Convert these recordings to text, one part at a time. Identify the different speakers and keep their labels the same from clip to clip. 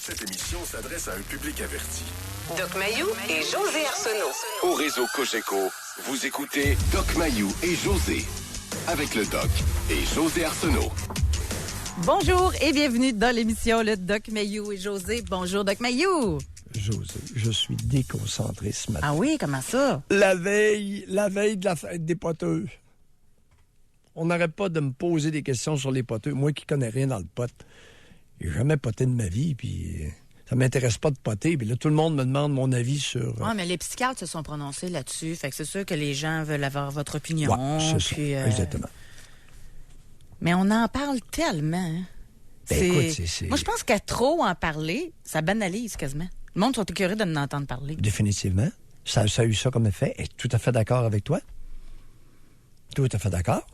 Speaker 1: Cette émission s'adresse à un public averti.
Speaker 2: Doc Mayou et José Arsenault.
Speaker 1: Au réseau Cogeco, vous écoutez Doc Mayou et José. Avec le Doc et José Arsenault.
Speaker 3: Bonjour et bienvenue dans l'émission Le Doc Mayou et José. Bonjour Doc Mayou.
Speaker 4: José, je suis déconcentré ce matin.
Speaker 3: Ah oui, comment ça?
Speaker 4: La veille de la fête des poteux. On n'arrête pas de me poser des questions sur les poteux. Moi qui connais rien dans le pot. J'ai jamais poté de ma vie, puis ça m'intéresse pas de poter. Puis là, tout le monde me demande mon avis sur...
Speaker 3: Oui, mais les psychiatres se sont prononcés là-dessus. Fait que c'est sûr que les gens veulent avoir votre opinion.
Speaker 4: Ouais, c'est
Speaker 3: puis,
Speaker 4: ça, exactement.
Speaker 3: Mais on en parle tellement. Hein.
Speaker 4: Écoute, c'est...
Speaker 3: Moi, je pense qu'à trop en parler, ça banalise quasiment. Le monde sont écœurés de nous entendre parler.
Speaker 4: Définitivement. Ça a eu ça comme effet. Et tout à fait d'accord avec toi. Tout à fait d'accord.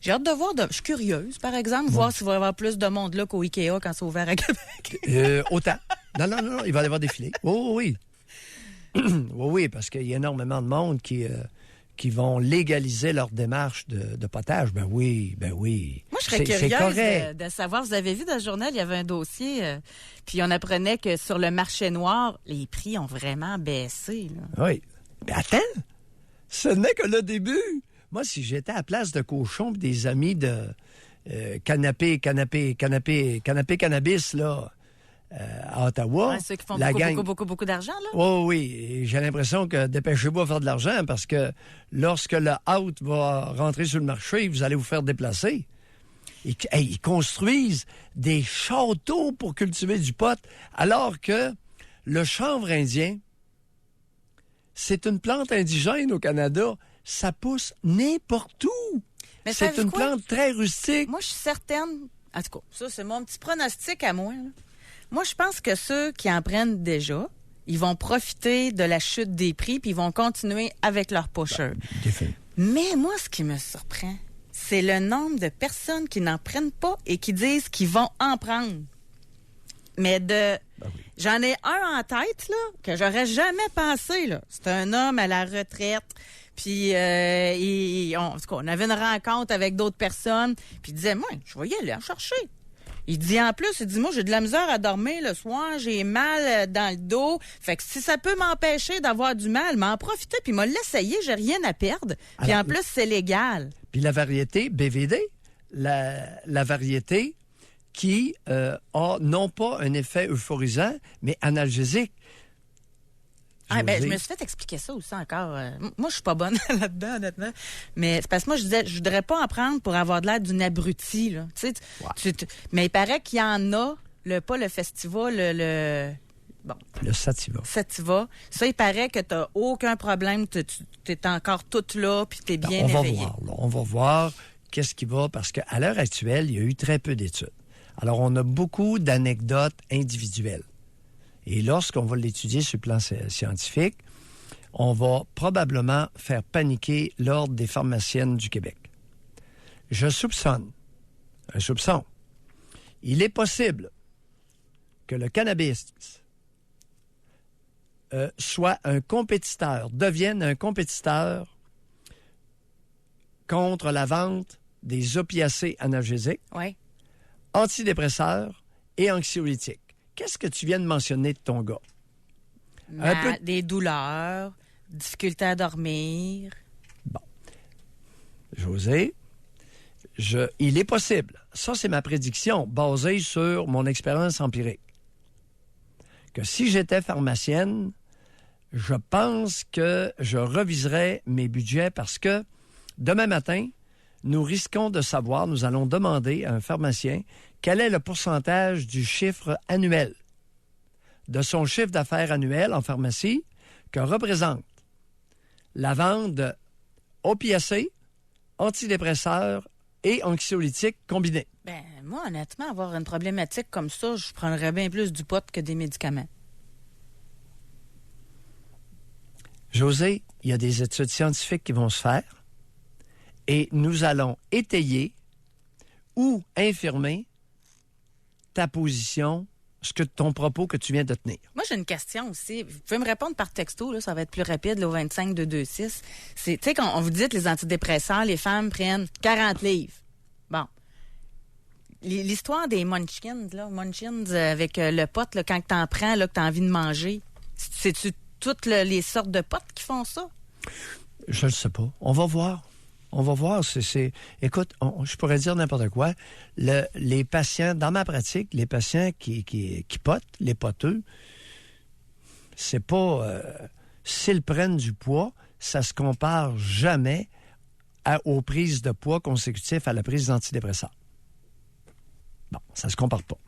Speaker 3: J'ai hâte de voir. Je suis curieuse, par exemple, voir s'il va y avoir plus de monde là qu'au Ikea quand c'est ouvert à Québec.
Speaker 4: Autant. Non, il va y avoir des filets. Oh, oui. Oui, parce qu'il y a énormément de monde qui vont légaliser leur démarche de potage. Ben oui.
Speaker 3: Moi, je serais curieuse de savoir. Vous avez vu dans le journal, il y avait un dossier, puis on apprenait que sur le marché noir, les prix ont vraiment baissé. Là.
Speaker 4: Oui. Mais attends, ce n'est que le début. Moi, si j'étais à la place de Cochon et des amis de canapé cannabis, là, à Ottawa.
Speaker 3: Ouais, ceux qui font beaucoup d'argent, là?
Speaker 4: Oui. Et j'ai l'impression que dépêchez-vous à faire de l'argent parce que lorsque le out va rentrer sur le marché, vous allez vous faire déplacer. Ils construisent des châteaux pour cultiver du pot, alors que le chanvre indien, c'est une plante indigène au Canada. Ça pousse n'importe où. Mais c'est une plante très rustique.
Speaker 3: Moi, je suis certaine... En tout cas, ça, c'est mon petit pronostic à moi. Là. Moi, je pense que ceux qui en prennent déjà, ils vont profiter de la chute des prix puis ils vont continuer avec leur pusher. Mais moi, ce qui me surprend, c'est le nombre de personnes qui n'en prennent pas et qui disent qu'ils vont en prendre. Mais j'en ai un en tête, là, que j'aurais jamais pensé, là. C'est un homme à la retraite. Puis, en tout cas, on avait une rencontre avec d'autres personnes. Puis, il disait, moi, je vais y aller en chercher. Il dit, en plus, moi, j'ai de la misère à dormir le soir. J'ai mal dans le dos. Fait que si ça peut m'empêcher d'avoir du mal, m'en profiter. Puis, m'a l'essayer. J'ai rien à perdre. Puis, en plus, c'est légal. Puis,
Speaker 4: la variété BVD, la variété qui a non pas un effet euphorisant, mais analgésique.
Speaker 3: Je me suis fait expliquer ça aussi encore. Moi, je suis pas bonne là-dedans, honnêtement. Mais c'est parce que moi, je disais, je voudrais pas en prendre pour avoir de l'air d'une abrutie, là. Mais il paraît qu'il y en a, pas le Festiva, le
Speaker 4: Sativa.
Speaker 3: Sativa. Ça, il paraît que t'as aucun problème. T'es encore toute là, puis t'es bien éveillé.
Speaker 4: On va voir qu'est-ce qui va, parce qu'à l'heure actuelle, il y a eu très peu d'études. Alors, on a beaucoup d'anecdotes individuelles. Et lorsqu'on va l'étudier sur le plan scientifique, on va probablement faire paniquer l'Ordre des pharmaciennes du Québec. Je soupçonne, il est possible que le cannabis devienne un compétiteur contre la vente des opiacés analgésiques, antidépresseurs et anxiolytiques. Qu'est-ce que tu viens de mentionner de ton gars?
Speaker 3: Des douleurs, difficultés à dormir.
Speaker 4: Bon. José, il est possible, ça c'est ma prédiction, basée sur mon expérience empirique, que si j'étais pharmacienne, je pense que je reviserais mes budgets parce que demain matin, nous risquons de savoir, nous allons demander à un pharmacien quel est le pourcentage du chiffre annuel, de son chiffre d'affaires annuel en pharmacie, que représente la vente d'opiacés, antidépresseurs et anxiolytiques combinés.
Speaker 3: Moi, honnêtement, avoir une problématique comme ça, je prendrais bien plus du pot que des médicaments.
Speaker 4: José, il y a des études scientifiques qui vont se faire. Et nous allons étayer ou infirmer ta position, ton propos que tu viens de tenir.
Speaker 3: Moi, j'ai une question aussi. Vous pouvez me répondre par texto, là, ça va être plus rapide, le 25-226. Tu sais, quand on vous dit que les antidépresseurs, les femmes prennent 40 livres. Bon. l'histoire des munchkins, là, avec le pot, là, quand t'en prends, là, que t'as envie de manger, c'est-tu toutes les sortes de potes qui font ça?
Speaker 4: Je ne sais pas. On va voir. On va voir. Écoute, je pourrais dire n'importe quoi. Les patients, dans ma pratique, les patients qui potent, les poteux, c'est pas... s'ils prennent du poids, ça se compare jamais aux prises de poids consécutives à la prise d'antidépresseurs. Bon, ça se compare pas.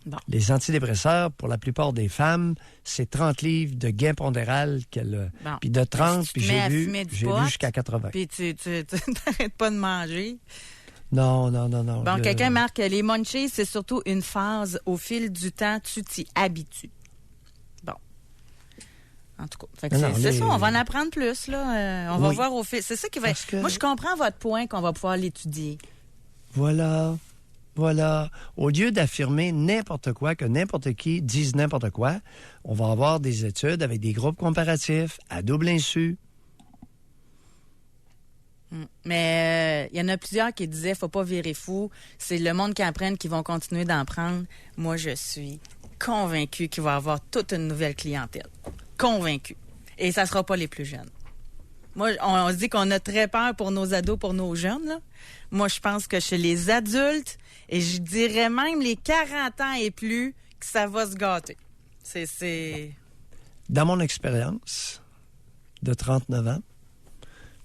Speaker 3: Bon.
Speaker 4: Les antidépresseurs, pour la plupart des femmes, c'est 30 livres de gain pondéral puis de 30, puis j'ai vu jusqu'à 80.
Speaker 3: Puis tu t'arrêtes pas de manger.
Speaker 4: Non.
Speaker 3: Bon, quelqu'un marque, les munchies, c'est surtout une phase. Au fil du temps, tu t'y habitues. Bon. En tout cas, c'est ça, on va en apprendre plus, là. On va voir au fil. C'est ça qui va être... Moi, je comprends votre point qu'on va pouvoir l'étudier.
Speaker 4: Voilà. Au lieu d'affirmer n'importe quoi, que n'importe qui dise n'importe quoi, on va avoir des études avec des groupes comparatifs à double insu.
Speaker 3: Mais il y en a plusieurs qui disaient faut pas virer fou, c'est le monde qui apprenne qui vont continuer d'en prendre. Moi, je suis convaincue qu'il va y avoir toute une nouvelle clientèle. Convaincue. Et ça sera pas les plus jeunes. Moi, on se dit qu'on a très peur pour nos ados, pour nos jeunes, là. Moi, je pense que chez les adultes, et je dirais même les 40 ans et plus, que ça va se gâter. C'est...
Speaker 4: Dans mon expérience de 39 ans,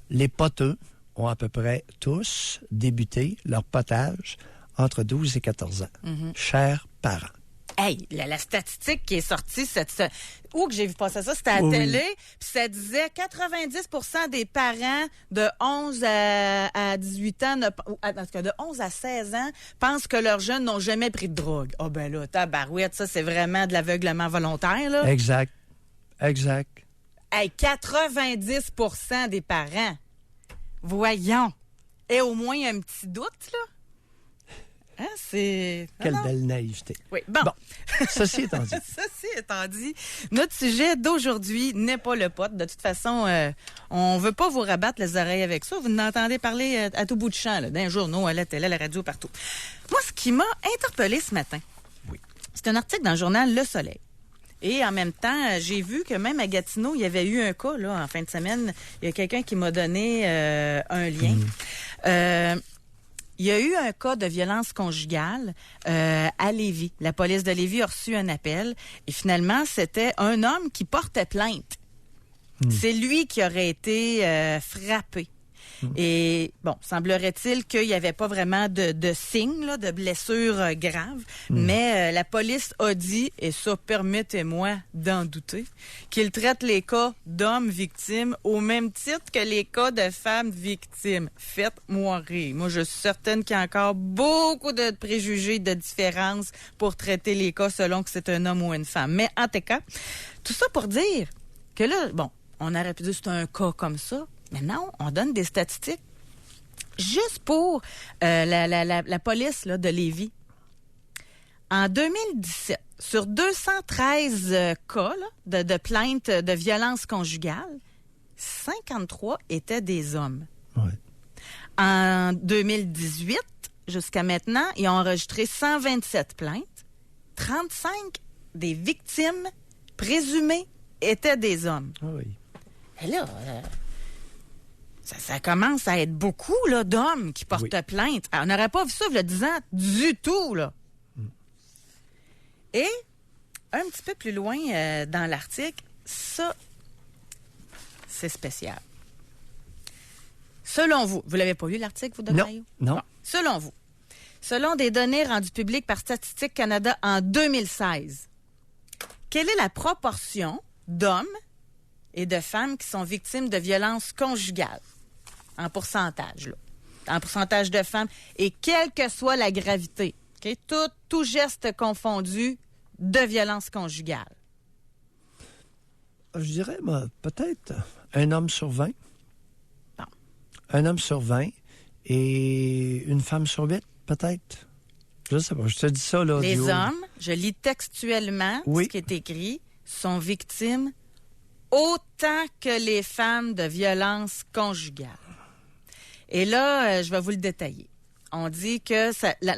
Speaker 4: les poteux ont à peu près tous débuté leur potage entre 12 et 14 ans. Chers parents.
Speaker 3: Hey, la statistique qui est sortie, où que j'ai vu passer ça, c'était à la télé, puis ça disait 90% des parents de 11 à 18 ans, en tout cas de 11 à 16 ans, pensent que leurs jeunes n'ont jamais pris de drogue. Ah ben là, tabarouette, ça c'est vraiment de l'aveuglement volontaire, là.
Speaker 4: Exact.
Speaker 3: Hey, 90% des parents. Voyons. Et au moins un petit doute, là. Hein, c'est...
Speaker 4: Quelle belle naïveté.
Speaker 3: Oui, bon.
Speaker 4: Ceci étant dit.
Speaker 3: Ceci étant dit, notre sujet d'aujourd'hui n'est pas le pot. De toute façon, on veut pas vous rabattre les oreilles avec ça. Vous n'entendez parler à tout bout de champ, là, dans les journaux, à la télé, à la radio, partout. Moi, ce qui m'a interpellée ce matin, c'est un article dans le journal Le Soleil. Et en même temps, j'ai vu que même à Gatineau, il y avait eu un cas, là, en fin de semaine. Il y a quelqu'un qui m'a donné un lien. Il y a eu un cas de violence conjugale à Lévis. La police de Lévis a reçu un appel et finalement, c'était un homme qui portait plainte. C'est lui qui aurait été frappé. Et bon, semblerait-il qu'il n'y avait pas vraiment de signes, là, de blessures graves, mais la police a dit, et ça, permettez-moi d'en douter, qu'il traite les cas d'hommes victimes au même titre que les cas de femmes victimes. Faites-moi rire. Moi, je suis certaine qu'il y a encore beaucoup de préjugés, de différences pour traiter les cas selon que c'est un homme ou une femme. Mais en tout cas, tout ça pour dire que là, bon, on aurait pu dire que c'est un cas comme ça. Mais non, on donne des statistiques juste pour la police là, de Lévis. En 2017, sur 213 cas là, de plaintes de violence conjugale, 53 étaient des hommes.
Speaker 4: Ouais.
Speaker 3: En 2018, jusqu'à maintenant, ils ont enregistré 127 plaintes. 35 des victimes présumées étaient des hommes.
Speaker 4: Ah oui.
Speaker 3: Et là... Ça commence à être beaucoup là, d'hommes qui portent plainte. On n'aurait pas vu ça il y a 10 ans du tout. Là. Et un petit peu plus loin dans l'article, ça, c'est spécial. Selon vous l'avez pas lu l'article, vous, Dr. Maillot?
Speaker 4: Non.
Speaker 3: Bon. Selon vous, selon des données rendues publiques par Statistique Canada en 2016, quelle est la proportion d'hommes et de femmes qui sont victimes de violences conjugales? En pourcentage, là. En pourcentage de femmes. Et quelle que soit la gravité, okay? Tout geste confondu de violence conjugale.
Speaker 4: Je dirais, peut-être un homme sur 20.
Speaker 3: Bon.
Speaker 4: Un homme sur 20 et une femme sur 8, peut-être. Je sais pas, je te dis ça, là.
Speaker 3: Les hommes, je lis textuellement ce qui est écrit, sont victimes autant que les femmes de violences conjugales. Et là, je vais vous le détailler. On dit que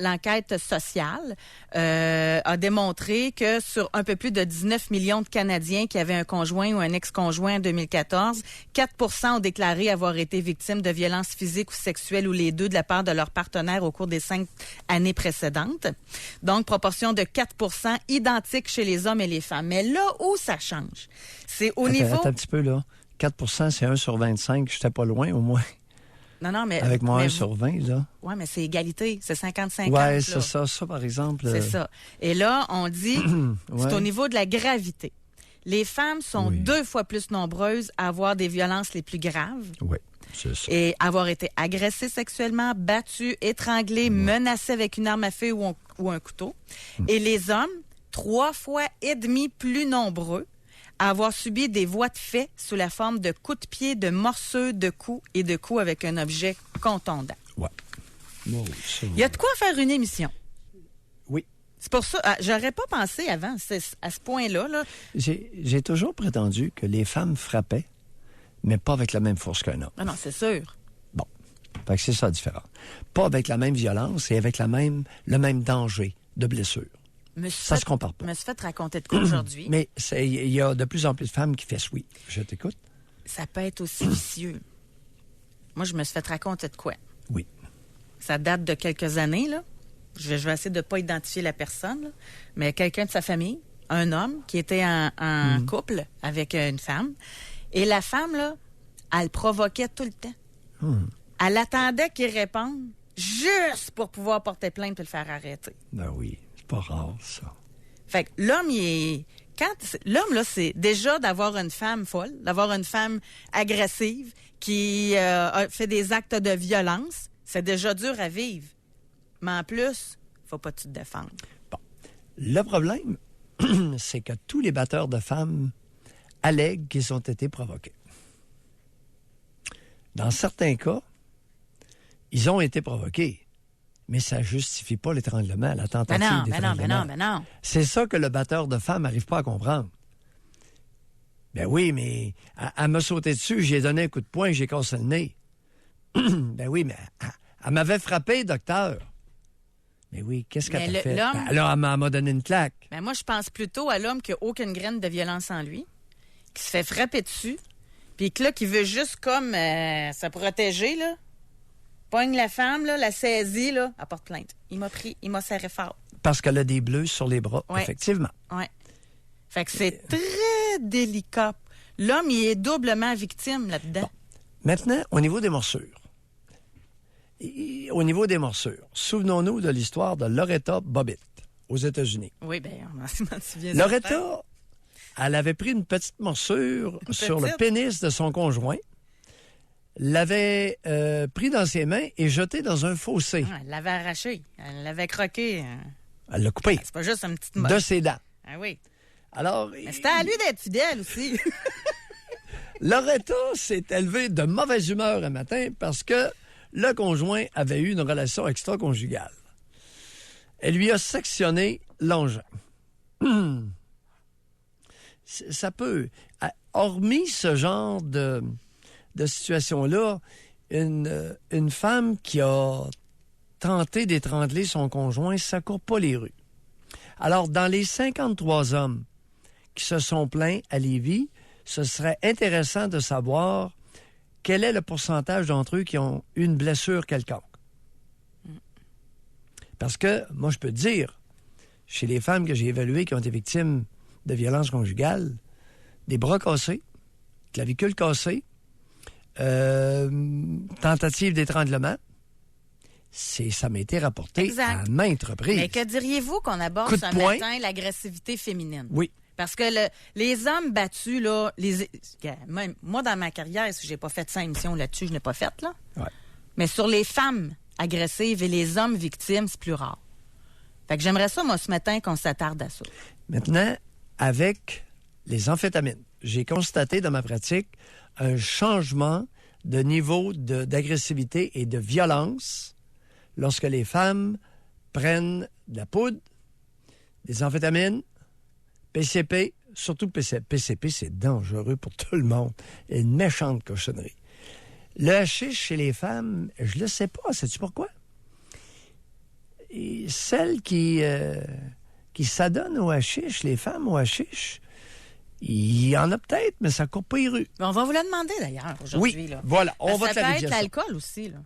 Speaker 3: l'enquête sociale a démontré que sur un peu plus de 19 millions de Canadiens qui avaient un conjoint ou un ex-conjoint en 2014, 4% ont déclaré avoir été victimes de violences physiques ou sexuelles ou les deux de la part de leur partenaire au cours des 5 années précédentes. Donc, proportion de 4% identique chez les hommes et les femmes. Mais là où ça change, c'est au niveau...
Speaker 4: Attends un petit peu, là. 4 c'est 1 sur 25. J'étais pas loin, au moins.
Speaker 3: Non, mais...
Speaker 4: Avec mon 1 sur 20, là.
Speaker 3: Oui, mais c'est égalité. C'est 50-50.
Speaker 4: Oui, c'est ça. Ça, par exemple...
Speaker 3: C'est ça. Et là, on dit, c'est au niveau de la gravité. Les femmes sont 2 fois plus nombreuses à avoir des violences les plus graves.
Speaker 4: Oui, c'est ça.
Speaker 3: Et avoir été agressées sexuellement, battues, étranglées, menacées avec une arme à feu ou un couteau. Et les hommes, 3 fois et demi plus nombreux à avoir subi des voies de fait sous la forme de coups de pied, de morceaux, de coups et de coups avec un objet contondant.
Speaker 4: Oui. Oh,
Speaker 3: il y a de quoi faire une émission.
Speaker 4: Oui.
Speaker 3: C'est pour ça, j'aurais pas pensé avant, à ce point-là. Là.
Speaker 4: J'ai toujours prétendu que les femmes frappaient, mais pas avec la même force qu'un homme.
Speaker 3: Non, c'est sûr.
Speaker 4: Bon. Fait que c'est ça la différence. Pas avec la même violence et avec le même danger de blessure. Ça se compare pas.
Speaker 3: Je me suis fait raconter de quoi aujourd'hui.
Speaker 4: Mais il y a de plus en plus de femmes qui font oui. Je t'écoute.
Speaker 3: Ça peut être aussi vicieux. Moi, je me suis fait raconter de quoi?
Speaker 4: Oui.
Speaker 3: Ça date de quelques années, là. Je vais essayer de ne pas identifier la personne, là. Mais quelqu'un de sa famille, un homme qui était en couple avec une femme. Et la femme, là, elle provoquait tout le temps. Elle attendait qu'il réponde juste pour pouvoir porter plainte et le faire arrêter.
Speaker 4: Ben oui. Pas rare, ça.
Speaker 3: Fait que l'homme, l'homme, là, c'est déjà d'avoir une femme folle, d'avoir une femme agressive qui a fait des actes de violence. C'est déjà dur à vivre. Mais en plus, faut pas que tu te défendes.
Speaker 4: Bon. Le problème, c'est que tous les batteurs de femmes allèguent qu'ils ont été provoqués. Dans certains cas, ils ont été provoqués. Mais ça ne justifie pas l'étranglement, la tentative d'étranglement.
Speaker 3: Ben non.
Speaker 4: C'est ça que le batteur de femmes n'arrive pas à comprendre. Ben oui, mais elle m'a sauté dessus, j'ai donné un coup de poing, j'ai cassé le nez. Ben oui, mais elle m'avait frappé, docteur. Mais oui, qu'est-ce qu'elle a fait? Alors, elle m'a donné une claque.
Speaker 3: Ben moi, je pense plutôt à l'homme qui n'a aucune graine de violence en lui, qui se fait frapper dessus, puis que là, qui veut juste comme se protéger, là. Pogne la femme, là, la saisit, là, elle porte plainte. Il m'a serré fort.
Speaker 4: Parce qu'elle a des bleus sur les bras, effectivement.
Speaker 3: Oui. Fait que c'est très délicat. L'homme, il est doublement victime là-dedans.
Speaker 4: Bon. Maintenant, au niveau des morsures. Souvenons-nous de l'histoire de Loretta Bobbitt aux États-Unis.
Speaker 3: Oui, bien, on m'en souvient.
Speaker 4: Loretta, elle avait pris une petite morsure sur le pénis de son conjoint, l'avait pris dans ses mains et jeté dans un fossé.
Speaker 3: Ah, elle l'avait arraché. Elle l'avait croqué.
Speaker 4: Elle l'a coupé.
Speaker 3: C'est pas juste une petite
Speaker 4: de ses dents.
Speaker 3: Ah oui.
Speaker 4: Alors,
Speaker 3: mais c'était à lui d'être fidèle aussi.
Speaker 4: Loretta s'est élevée de mauvaise humeur un matin parce que le conjoint avait eu une relation extra-conjugale. Elle lui a sectionné l'engin. Ça peut... Hormis ce genre de situation-là, une femme qui a tenté d'étrangler son conjoint, ça court pas les rues. Alors, dans les 53 hommes qui se sont plaints à Lévis, ce serait intéressant de savoir quel est le pourcentage d'entre eux qui ont eu une blessure quelconque. Parce que, moi, je peux te dire, chez les femmes que j'ai évaluées qui ont été victimes de violences conjugales, des bras cassés, clavicules cassées, tentative d'étranglement, ça m'a été rapporté à maintes reprises.
Speaker 3: Mais que diriez-vous qu'on aborde ce matin l'agressivité féminine?
Speaker 4: Oui.
Speaker 3: Parce que les hommes battus, là, même moi, dans ma carrière, si j'ai pas fait 5 émissions là-dessus, je n'ai pas fait, là.
Speaker 4: Ouais.
Speaker 3: Mais sur les femmes agressives et les hommes victimes, c'est plus rare. Fait que j'aimerais ça, moi, ce matin, qu'on s'attarde à ça.
Speaker 4: Maintenant, avec les amphétamines, j'ai constaté dans ma pratique un changement de niveau d'agressivité et de violence lorsque les femmes prennent de la poudre, des amphétamines, PCP, surtout PCP. PCP, c'est dangereux pour tout le monde. Une méchante cochonnerie. Le hashish chez les femmes, je le sais pas. Sais-tu pourquoi? celles qui s'adonnent au hashish, les femmes au hashish, il y en a peut-être, mais ça court pas les rues.
Speaker 3: On va vous le demander d'ailleurs aujourd'hui.
Speaker 4: Oui,
Speaker 3: là.
Speaker 4: voilà, on va te
Speaker 3: ça peut
Speaker 4: l'avait dit
Speaker 3: être
Speaker 4: ça.
Speaker 3: l'alcool aussi. Là.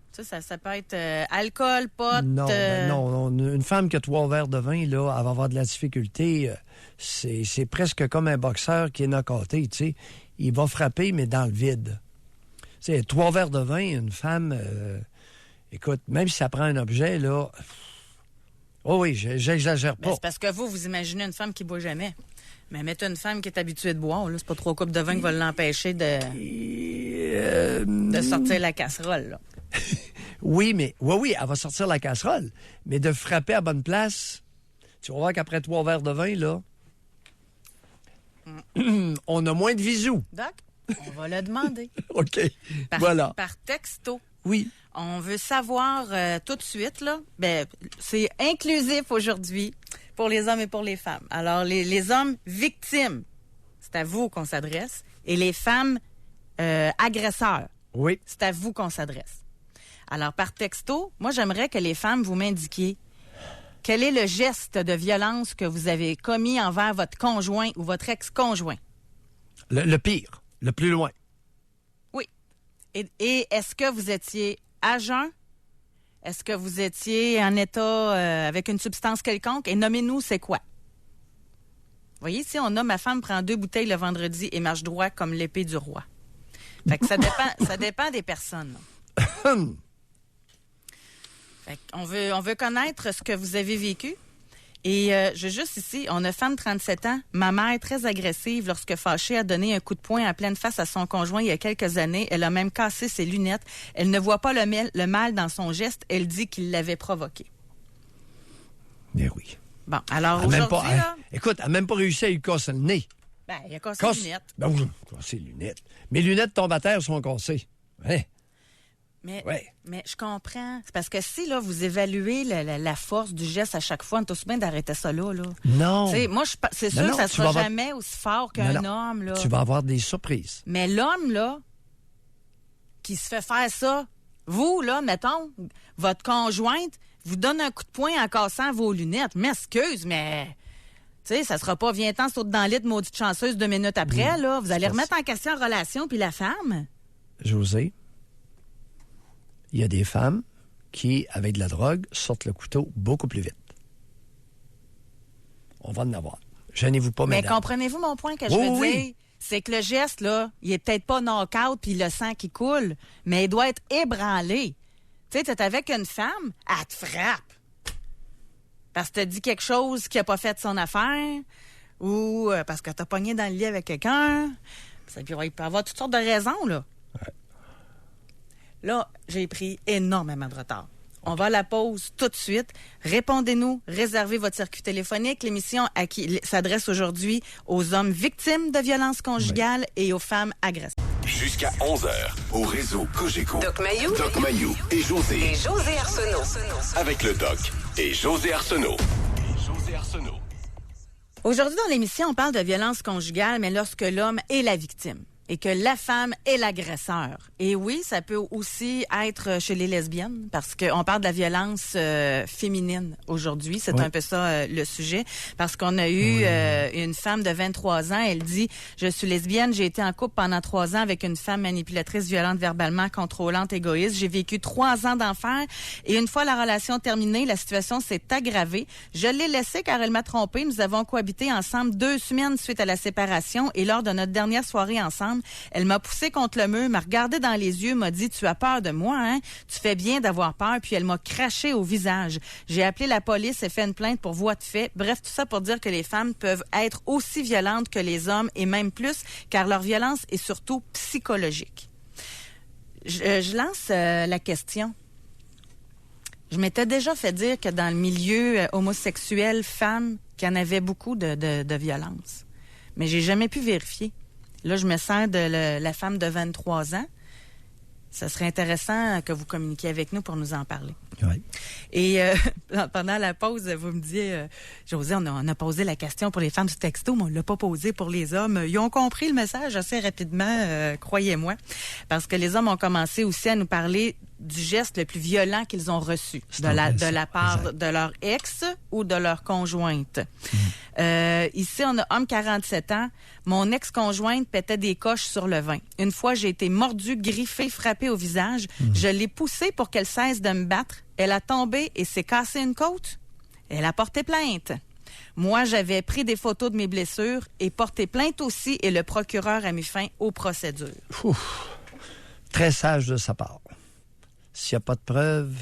Speaker 3: Ça peut être alcool, pot.
Speaker 4: Non, non, une femme qui a 3 verres de vin, là, elle va avoir de la difficulté. C'est presque comme un boxeur qui est knock-outé, tu sais. Il va frapper, mais dans le vide. Tu sais, 3 verres de vin, une femme, écoute, même si ça prend un objet, là... Oh oui, j'exagère pas.
Speaker 3: Mais c'est parce que vous imaginez une femme qui boit jamais. Mais mettez une femme qui est habituée de boire, là, c'est pas 3 coupes de vin qui va l'empêcher de sortir la casserole, là.
Speaker 4: Oui, elle va sortir la casserole. Mais de frapper à bonne place, tu vas voir qu'après 3 verres de vin, là, on a moins de visous.
Speaker 3: Doc, on va le demander.
Speaker 4: OK, voilà.
Speaker 3: Par texto.
Speaker 4: Oui.
Speaker 3: On veut savoir tout de suite, là. Ben, c'est inclusif aujourd'hui pour les hommes et pour les femmes. Alors, les hommes victimes, c'est à vous qu'on s'adresse. Et les femmes agresseurs,
Speaker 4: Oui.
Speaker 3: c'est à vous qu'on s'adresse. Alors, par texto, moi, j'aimerais que les femmes vous m'indiquiez quel est le geste de violence que vous avez commis envers votre conjoint ou votre ex-conjoint.
Speaker 4: Le pire, le plus loin.
Speaker 3: Oui. Et est-ce que vous étiez à jeun? Est-ce que vous étiez en état avec une substance quelconque? Et nommez-nous, c'est quoi? Vous voyez, ici, on a ma femme prend 2 bouteilles le vendredi et marche droit comme l'épée du roi. Fait que ça dépend des personnes. Fait qu'on veut connaître ce que vous avez vécu. Et je juste ici, on a femme 37 ans, ma mère très agressive lorsque fâchée a donné un coup de poing à pleine face à son conjoint il y a quelques années. Elle a même cassé ses lunettes. Elle ne voit pas le mal dans son geste. Elle dit qu'il l'avait provoqué.
Speaker 4: Mais oui.
Speaker 3: Bon, alors
Speaker 4: Elle a
Speaker 3: aujourd'hui,
Speaker 4: même pas,
Speaker 3: là,
Speaker 4: écoute, elle n'a même pas réussi à lui casser le nez.
Speaker 3: ben, il a cassé ses lunettes.
Speaker 4: Ben oui, casser les lunettes. Mes lunettes tombent à terre, sont cassées. Ouais.
Speaker 3: Mais je comprends. C'est parce que si là, vous évaluez la force du geste à chaque fois, on est aussi bien d'arrêter ça là.
Speaker 4: Non.
Speaker 3: T'sais, moi, c'est sûr
Speaker 4: non,
Speaker 3: que ça ne
Speaker 4: tu
Speaker 3: sera
Speaker 4: vas avoir-
Speaker 3: jamais aussi fort qu'un homme. Là.
Speaker 4: Tu vas avoir des surprises.
Speaker 3: Mais l'homme, là, qui se fait faire ça, vous, là, mettons, votre conjointe vous donne un coup de poing en cassant vos lunettes. M'excuse, mais... Tu sais, ça sera pas viens-t'en, saute dans le lit, maudite chanceuse, 2 minutes après, là. Vous allez remettre en question la relation puis la femme.
Speaker 4: José, il y a des femmes qui, avec de la drogue, sortent le couteau beaucoup plus vite. On va en avoir. Gênez-vous pas,
Speaker 3: Mais
Speaker 4: mesdames.
Speaker 3: comprenez-vous mon point que je
Speaker 4: Oui,
Speaker 3: veux
Speaker 4: oui.
Speaker 3: dire? C'est que le geste, là, il est peut-être pas knock-out puis le sang qui coule, mais il doit être ébranlé. Tu sais, t'es avec une femme, elle te frappe. Parce que t'as dit quelque chose qui a pas fait son affaire, ou parce que t'as pogné dans le lit avec quelqu'un. Puis il peut y avoir toutes sortes de raisons, là.
Speaker 4: Ouais.
Speaker 3: Là, j'ai pris énormément de retard. On va à la pause tout de suite. Répondez-nous, réservez votre circuit téléphonique. L'émission s'adresse aujourd'hui aux hommes victimes de violences conjugales et aux femmes agressées.
Speaker 1: Jusqu'à 11h, au réseau Cogeco.
Speaker 2: Doc Mayou.
Speaker 1: Doc Mayou et José.
Speaker 2: Et José Arsenault.
Speaker 1: Avec le Doc et José Arsenault.
Speaker 3: Aujourd'hui, dans l'émission, on parle de violence conjugale, mais lorsque l'homme est la victime et que la femme est l'agresseur. Et oui, ça peut aussi être chez les lesbiennes, parce qu'on parle de la violence féminine aujourd'hui. C'est
Speaker 4: Oui.
Speaker 3: un peu ça le sujet, parce qu'on a eu une femme de 23 ans. Elle dit, je suis lesbienne, j'ai été en couple pendant 3 ans avec une femme manipulatrice, violente verbalement, contrôlante, égoïste. J'ai vécu 3 ans d'enfer et une fois la relation terminée, la situation s'est aggravée. Je l'ai laissée car elle m'a trompée. Nous avons cohabité ensemble 2 semaines suite à la séparation et lors de notre dernière soirée ensemble, elle m'a poussé contre le mur, m'a regardé dans les yeux, m'a dit « Tu as peur de moi, hein? Tu fais bien d'avoir peur. » Puis elle m'a craché au visage. J'ai appelé la police et fait une plainte pour voie de fait. Bref, tout ça pour dire que les femmes peuvent être aussi violentes que les hommes et même plus, car leur violence est surtout psychologique. Je lance la question. Je m'étais déjà fait dire que dans le milieu homosexuel, femmes, qu'il y en avait beaucoup de violence. Mais j'ai jamais pu vérifier. Là, je me sers de la femme de 23 ans. Ça serait intéressant que vous communiquiez avec nous pour nous en parler.
Speaker 4: Oui.
Speaker 3: Et pendant la pause, vous me disiez, José, on a posé la question pour les femmes du texto, mais on ne l'a pas posé pour les hommes. Ils ont compris le message assez rapidement, croyez-moi, parce que les hommes ont commencé aussi à nous parler du geste le plus violent qu'ils ont reçu
Speaker 4: C'est
Speaker 3: de la
Speaker 4: intéressant.
Speaker 3: part
Speaker 4: Exact.
Speaker 3: de leur ex ou de leur conjointe. Ici, on a homme 47 ans. Mon ex-conjointe pétait des coches sur le vin. Une fois, j'ai été mordue, griffée, frappée au visage. Je l'ai poussée pour qu'elle cesse de me battre. Elle a tombé et s'est cassé une côte. Elle a porté plainte. Moi, j'avais pris des photos de mes blessures et porté plainte aussi et le procureur a mis fin aux procédures.
Speaker 4: Très sage de sa part. S'il n'y a pas de preuves...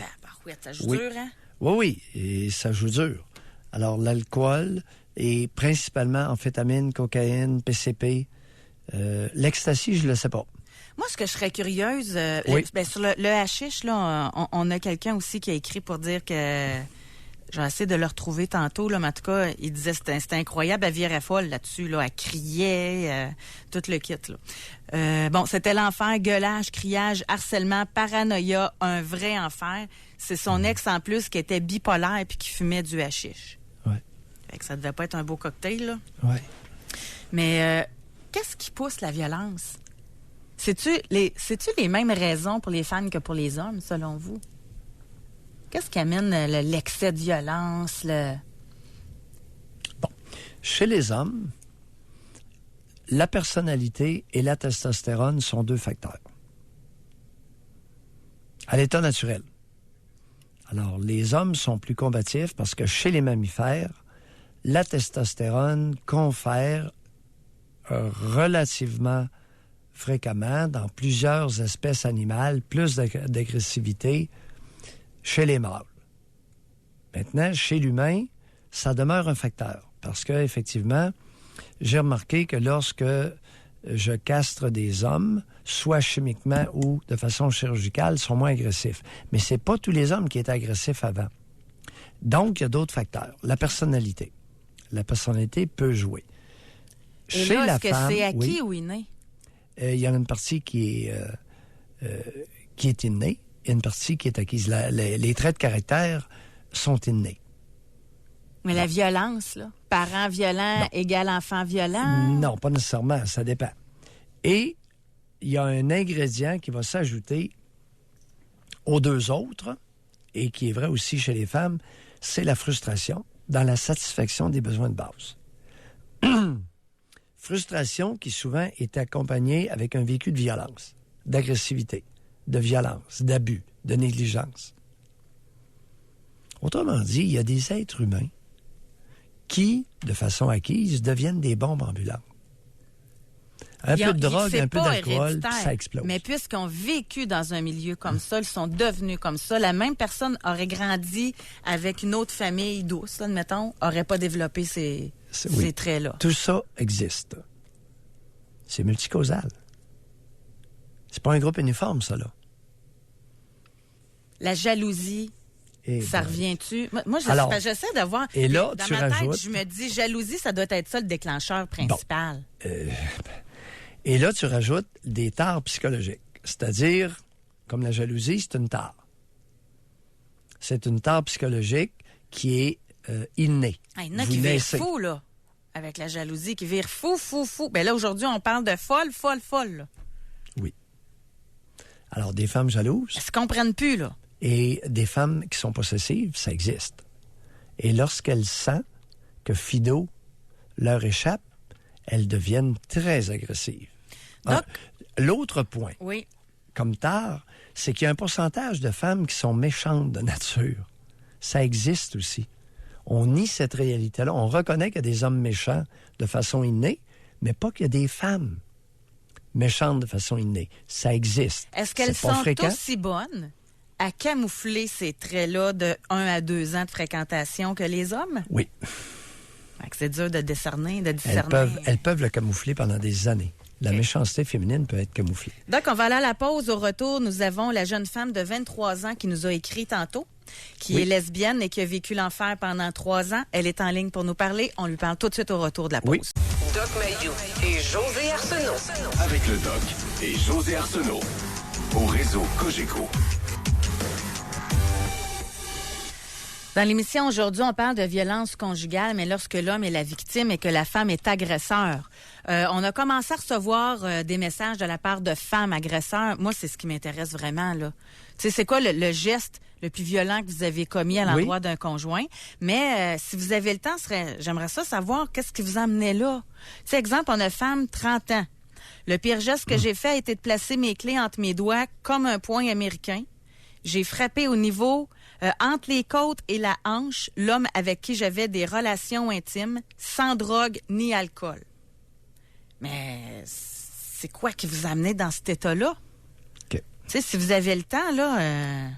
Speaker 3: Oui, ça joue
Speaker 4: Oui.
Speaker 3: dur, hein?
Speaker 4: Oui, et ça joue dur. Alors, l'alcool et principalement amphétamine, cocaïne, PCP. L'ecstasy, je ne le sais pas.
Speaker 3: Moi, ce que je serais curieuse,
Speaker 4: Oui.
Speaker 3: sur le hashish, là, on a quelqu'un aussi qui a écrit pour dire que... J'ai essayé de le retrouver tantôt, là, mais en tout cas, il disait que c'était incroyable. Elle virait folle là-dessus, là. Elle criait, tout le kit, là. Bon, c'était l'enfer, gueulage, criage, harcèlement, paranoïa, un vrai enfer. C'est son ex, en plus, qui était bipolaire puis qui fumait du hashish.
Speaker 4: Ouais.
Speaker 3: Fait que ça devait pas être un beau cocktail, là.
Speaker 4: Ouais.
Speaker 3: Mais qu'est-ce qui pousse la violence? C'est-tu les mêmes raisons pour les femmes que pour les hommes, selon vous? Qu'est-ce qui amène l'excès de violence?
Speaker 4: Bon. Chez les hommes, la personnalité et la testostérone sont 2 facteurs. À l'état naturel. Alors, les hommes sont plus combatifs parce que chez les mammifères, la testostérone confère relativement fréquemment dans plusieurs espèces animales plus d'agressivité chez les mâles. Maintenant, chez l'humain, ça demeure un facteur parce que effectivement, j'ai remarqué que lorsque je castre des hommes, soit chimiquement ou de façon chirurgicale, ils sont moins agressifs. Mais c'est pas tous les hommes qui étaient agressifs avant. Donc, il y a d'autres facteurs. La personnalité. La personnalité peut jouer.
Speaker 3: Et
Speaker 4: Chez
Speaker 3: là,
Speaker 4: la
Speaker 3: est-ce que
Speaker 4: femme,
Speaker 3: c'est acquis
Speaker 4: oui,
Speaker 3: ou inné?
Speaker 4: il y en a une partie qui est innée et une partie qui est acquise. Les traits de caractère sont innés.
Speaker 3: Mais la violence, là? Parents violents égale enfant violent?
Speaker 4: Non, pas nécessairement, ça dépend. Et il y a un ingrédient qui va s'ajouter aux 2 autres, et qui est vrai aussi chez les femmes, c'est la frustration dans la satisfaction des besoins de base. Frustration qui souvent est accompagnée avec un vécu de violence, d'agressivité, de violence, d'abus, de négligence. Autrement dit, il y a des êtres humains qui, de façon acquise, deviennent des bombes ambulantes. Un peu de drogue,
Speaker 3: c'est
Speaker 4: un peu
Speaker 3: pas
Speaker 4: d'alcool,
Speaker 3: héréditaire,
Speaker 4: ça explose.
Speaker 3: Mais puisqu'ils ont vécu dans un milieu comme ça, ils sont devenus comme ça. La même personne aurait grandi avec une autre famille douce, admettons, aurait pas développé ces
Speaker 4: Oui.
Speaker 3: traits-là.
Speaker 4: Tout ça existe. C'est multicausal. C'est pas un groupe uniforme, ça, là.
Speaker 3: La jalousie,
Speaker 4: Et
Speaker 3: ça
Speaker 4: ben,
Speaker 3: revient-tu? Moi,
Speaker 4: Alors,
Speaker 3: j'essaie de voir.
Speaker 4: et là,
Speaker 3: dans
Speaker 4: tu
Speaker 3: ma tête,
Speaker 4: rajoutes-
Speaker 3: je me dis, jalousie, ça doit être ça le déclencheur principal.
Speaker 4: Et là, tu rajoutes des tares psychologiques. C'est-à-dire, comme la jalousie, c'est une tare. C'est une tare psychologique qui est innée.
Speaker 3: Il y en a
Speaker 4: Vous
Speaker 3: qui virent
Speaker 4: naissez.
Speaker 3: fou, là, avec la jalousie, qui virent fou. Ben là, aujourd'hui, on parle de folle. Là.
Speaker 4: Oui. Alors, des femmes jalouses
Speaker 3: Elles se comprennent plus, là.
Speaker 4: et des femmes qui sont possessives, ça existe. Et lorsqu'elles sentent que Fido leur échappe, elles deviennent très agressives.
Speaker 3: Donc-
Speaker 4: L'autre point,
Speaker 3: Oui.
Speaker 4: comme tard, c'est qu'il y a un pourcentage de femmes qui sont méchantes de nature. Ça existe aussi. On nie cette réalité-là. On reconnaît qu'il y a des hommes méchants de façon innée, mais pas qu'il y a des femmes méchantes de façon innée. Ça existe.
Speaker 3: Est-ce qu'elles
Speaker 4: C'est pas
Speaker 3: sont
Speaker 4: fréquent.
Speaker 3: aussi bonnes à camoufler ces traits-là de 1 à 2 ans de fréquentation que les hommes?
Speaker 4: Oui.
Speaker 3: Fait que c'est dur de discerner,
Speaker 4: Elles peuvent le camoufler pendant des années. La méchanceté féminine peut être camouflée.
Speaker 3: Donc, on va aller à la pause. Au retour, nous avons la jeune femme de 23 ans qui nous a écrit tantôt, qui
Speaker 4: Oui.
Speaker 3: est lesbienne et qui a vécu l'enfer pendant 3 ans. Elle est en ligne pour nous parler. On lui parle tout de suite au retour de la pause.
Speaker 4: Oui.
Speaker 2: Doc Mayou et José Arsenault.
Speaker 1: Avec le Doc et José Arsenault. Au réseau Cogeco.
Speaker 3: Dans l'émission aujourd'hui, on parle de violence conjugale, mais lorsque l'homme est la victime et que la femme est agresseur. On a commencé à recevoir des messages de la part de femmes agresseurs. Moi, c'est ce qui m'intéresse vraiment, là. Tu sais, c'est quoi le geste le plus violent que vous avez commis à l'endroit d'un conjoint? Mais si vous avez le temps, j'aimerais ça savoir qu'est-ce qui vous emmenait là. Tu sais, exemple, on a femme, 30 ans. Le pire geste que j'ai fait a été de placer mes clés entre mes doigts comme un poing américain. J'ai frappé au niveau entre les côtes et la hanche l'homme avec qui j'avais des relations intimes, sans drogue ni alcool. Mais c'est quoi qui vous a amené dans cet état-là?
Speaker 4: OK.
Speaker 3: Tu sais, si vous avez le temps, là,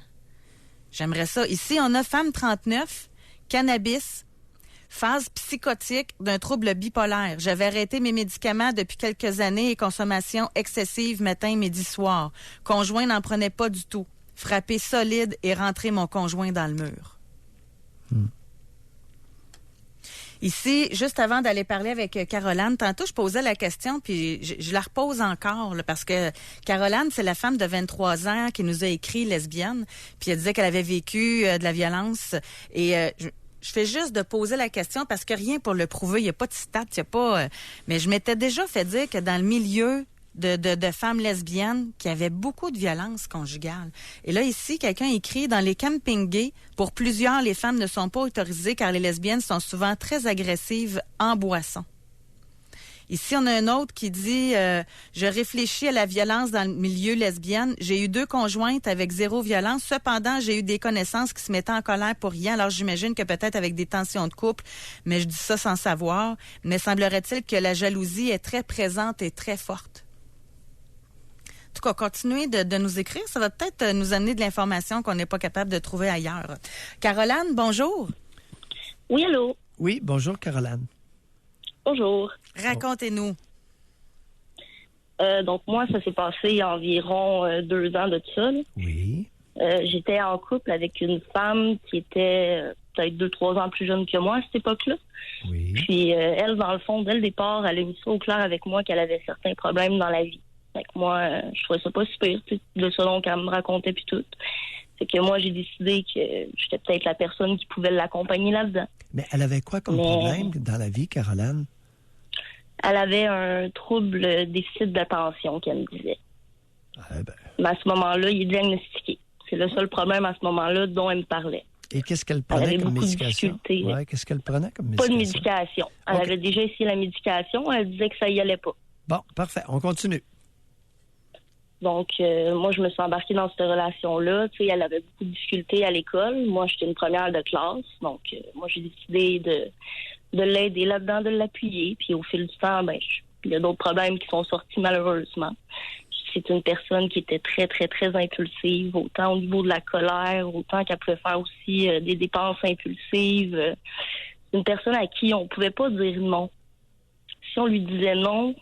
Speaker 3: j'aimerais ça. Ici, on a femme 39, cannabis, phase psychotique d'un trouble bipolaire. J'avais arrêté mes médicaments depuis quelques années et consommation excessive matin, midi, soir. Conjoint n'en prenait pas du tout. Frappé solide et rentré mon conjoint dans le mur. Ici, juste avant d'aller parler avec Caroline, tantôt, je posais la question, puis je la repose encore, là, parce que Caroline, c'est la femme de 23 ans qui nous a écrit lesbienne, puis elle disait qu'elle avait vécu de la violence. Et je fais juste de poser la question, parce que rien pour le prouver, il n'y a pas de stats, il n'y a pas... mais je m'étais déjà fait dire que dans le milieu de femmes lesbiennes qui avaient beaucoup de violence conjugale. Et là, ici, quelqu'un écrit « Dans les campings gays, pour plusieurs, les femmes ne sont pas autorisées car les lesbiennes sont souvent très agressives en boisson. » Ici, on a un autre qui dit je réfléchis à la violence dans le milieu lesbienne. J'ai eu 2 conjointes avec 0 violence. Cependant, j'ai eu des connaissances qui se mettaient en colère pour rien. Alors, j'imagine que peut-être avec des tensions de couple, mais je dis ça sans savoir. Mais semblerait-il que la jalousie est très présente et très forte. En tout cas, continuez de nous écrire. Ça va peut-être nous amener de l'information qu'on n'est pas capable de trouver ailleurs. Caroline, bonjour.
Speaker 5: Oui, allô?
Speaker 4: Oui, bonjour, Caroline.
Speaker 5: Bonjour.
Speaker 3: Racontez-nous.
Speaker 5: Donc, moi, ça s'est passé il y a environ 2 ans de ça.
Speaker 4: Oui.
Speaker 5: J'étais en couple avec une femme qui était peut-être 2-3 ans plus jeune que moi à cette époque-là.
Speaker 4: Oui.
Speaker 5: Puis, elle, dans le fond, dès le départ, elle a mis ça au clair avec moi qu'elle avait certains problèmes dans la vie. Fait que moi, je trouvais ça pas super, de selon qu'elle me racontait puis tout. Fait que moi, j'ai décidé que j'étais peut-être la personne qui pouvait l'accompagner là-dedans.
Speaker 4: Mais elle avait quoi comme problème dans la vie, Caroline?
Speaker 5: Elle avait un trouble déficit d'attention, qu'elle me disait.
Speaker 4: Ah, ben.
Speaker 5: Mais à ce moment-là, il est diagnostiqué. C'est le seul problème à ce moment-là dont elle me parlait.
Speaker 4: Et qu'est-ce qu'elle
Speaker 5: Elle
Speaker 4: prenait
Speaker 5: avait
Speaker 4: comme
Speaker 5: beaucoup de
Speaker 4: médication?
Speaker 5: difficultés.
Speaker 4: Ouais, qu'est-ce qu'elle prenait comme
Speaker 5: Pas
Speaker 4: médication?
Speaker 5: de médication. Elle
Speaker 4: OK.
Speaker 5: avait déjà essayé la médication. Elle disait que ça y allait pas.
Speaker 4: Bon, parfait. On continue.
Speaker 5: Donc, moi, je me suis embarquée dans cette relation-là. Tu sais, elle avait beaucoup de difficultés à l'école. Moi, j'étais une première de classe. Donc, moi, j'ai décidé de l'aider là-dedans, de l'appuyer. Puis, au fil du temps, il y a d'autres problèmes qui sont sortis, malheureusement. C'est une personne qui était très, très, très impulsive, autant au niveau de la colère, autant qu'elle pouvait faire aussi des dépenses impulsives. C'est une personne à qui on pouvait pas dire non. Si on lui disait non,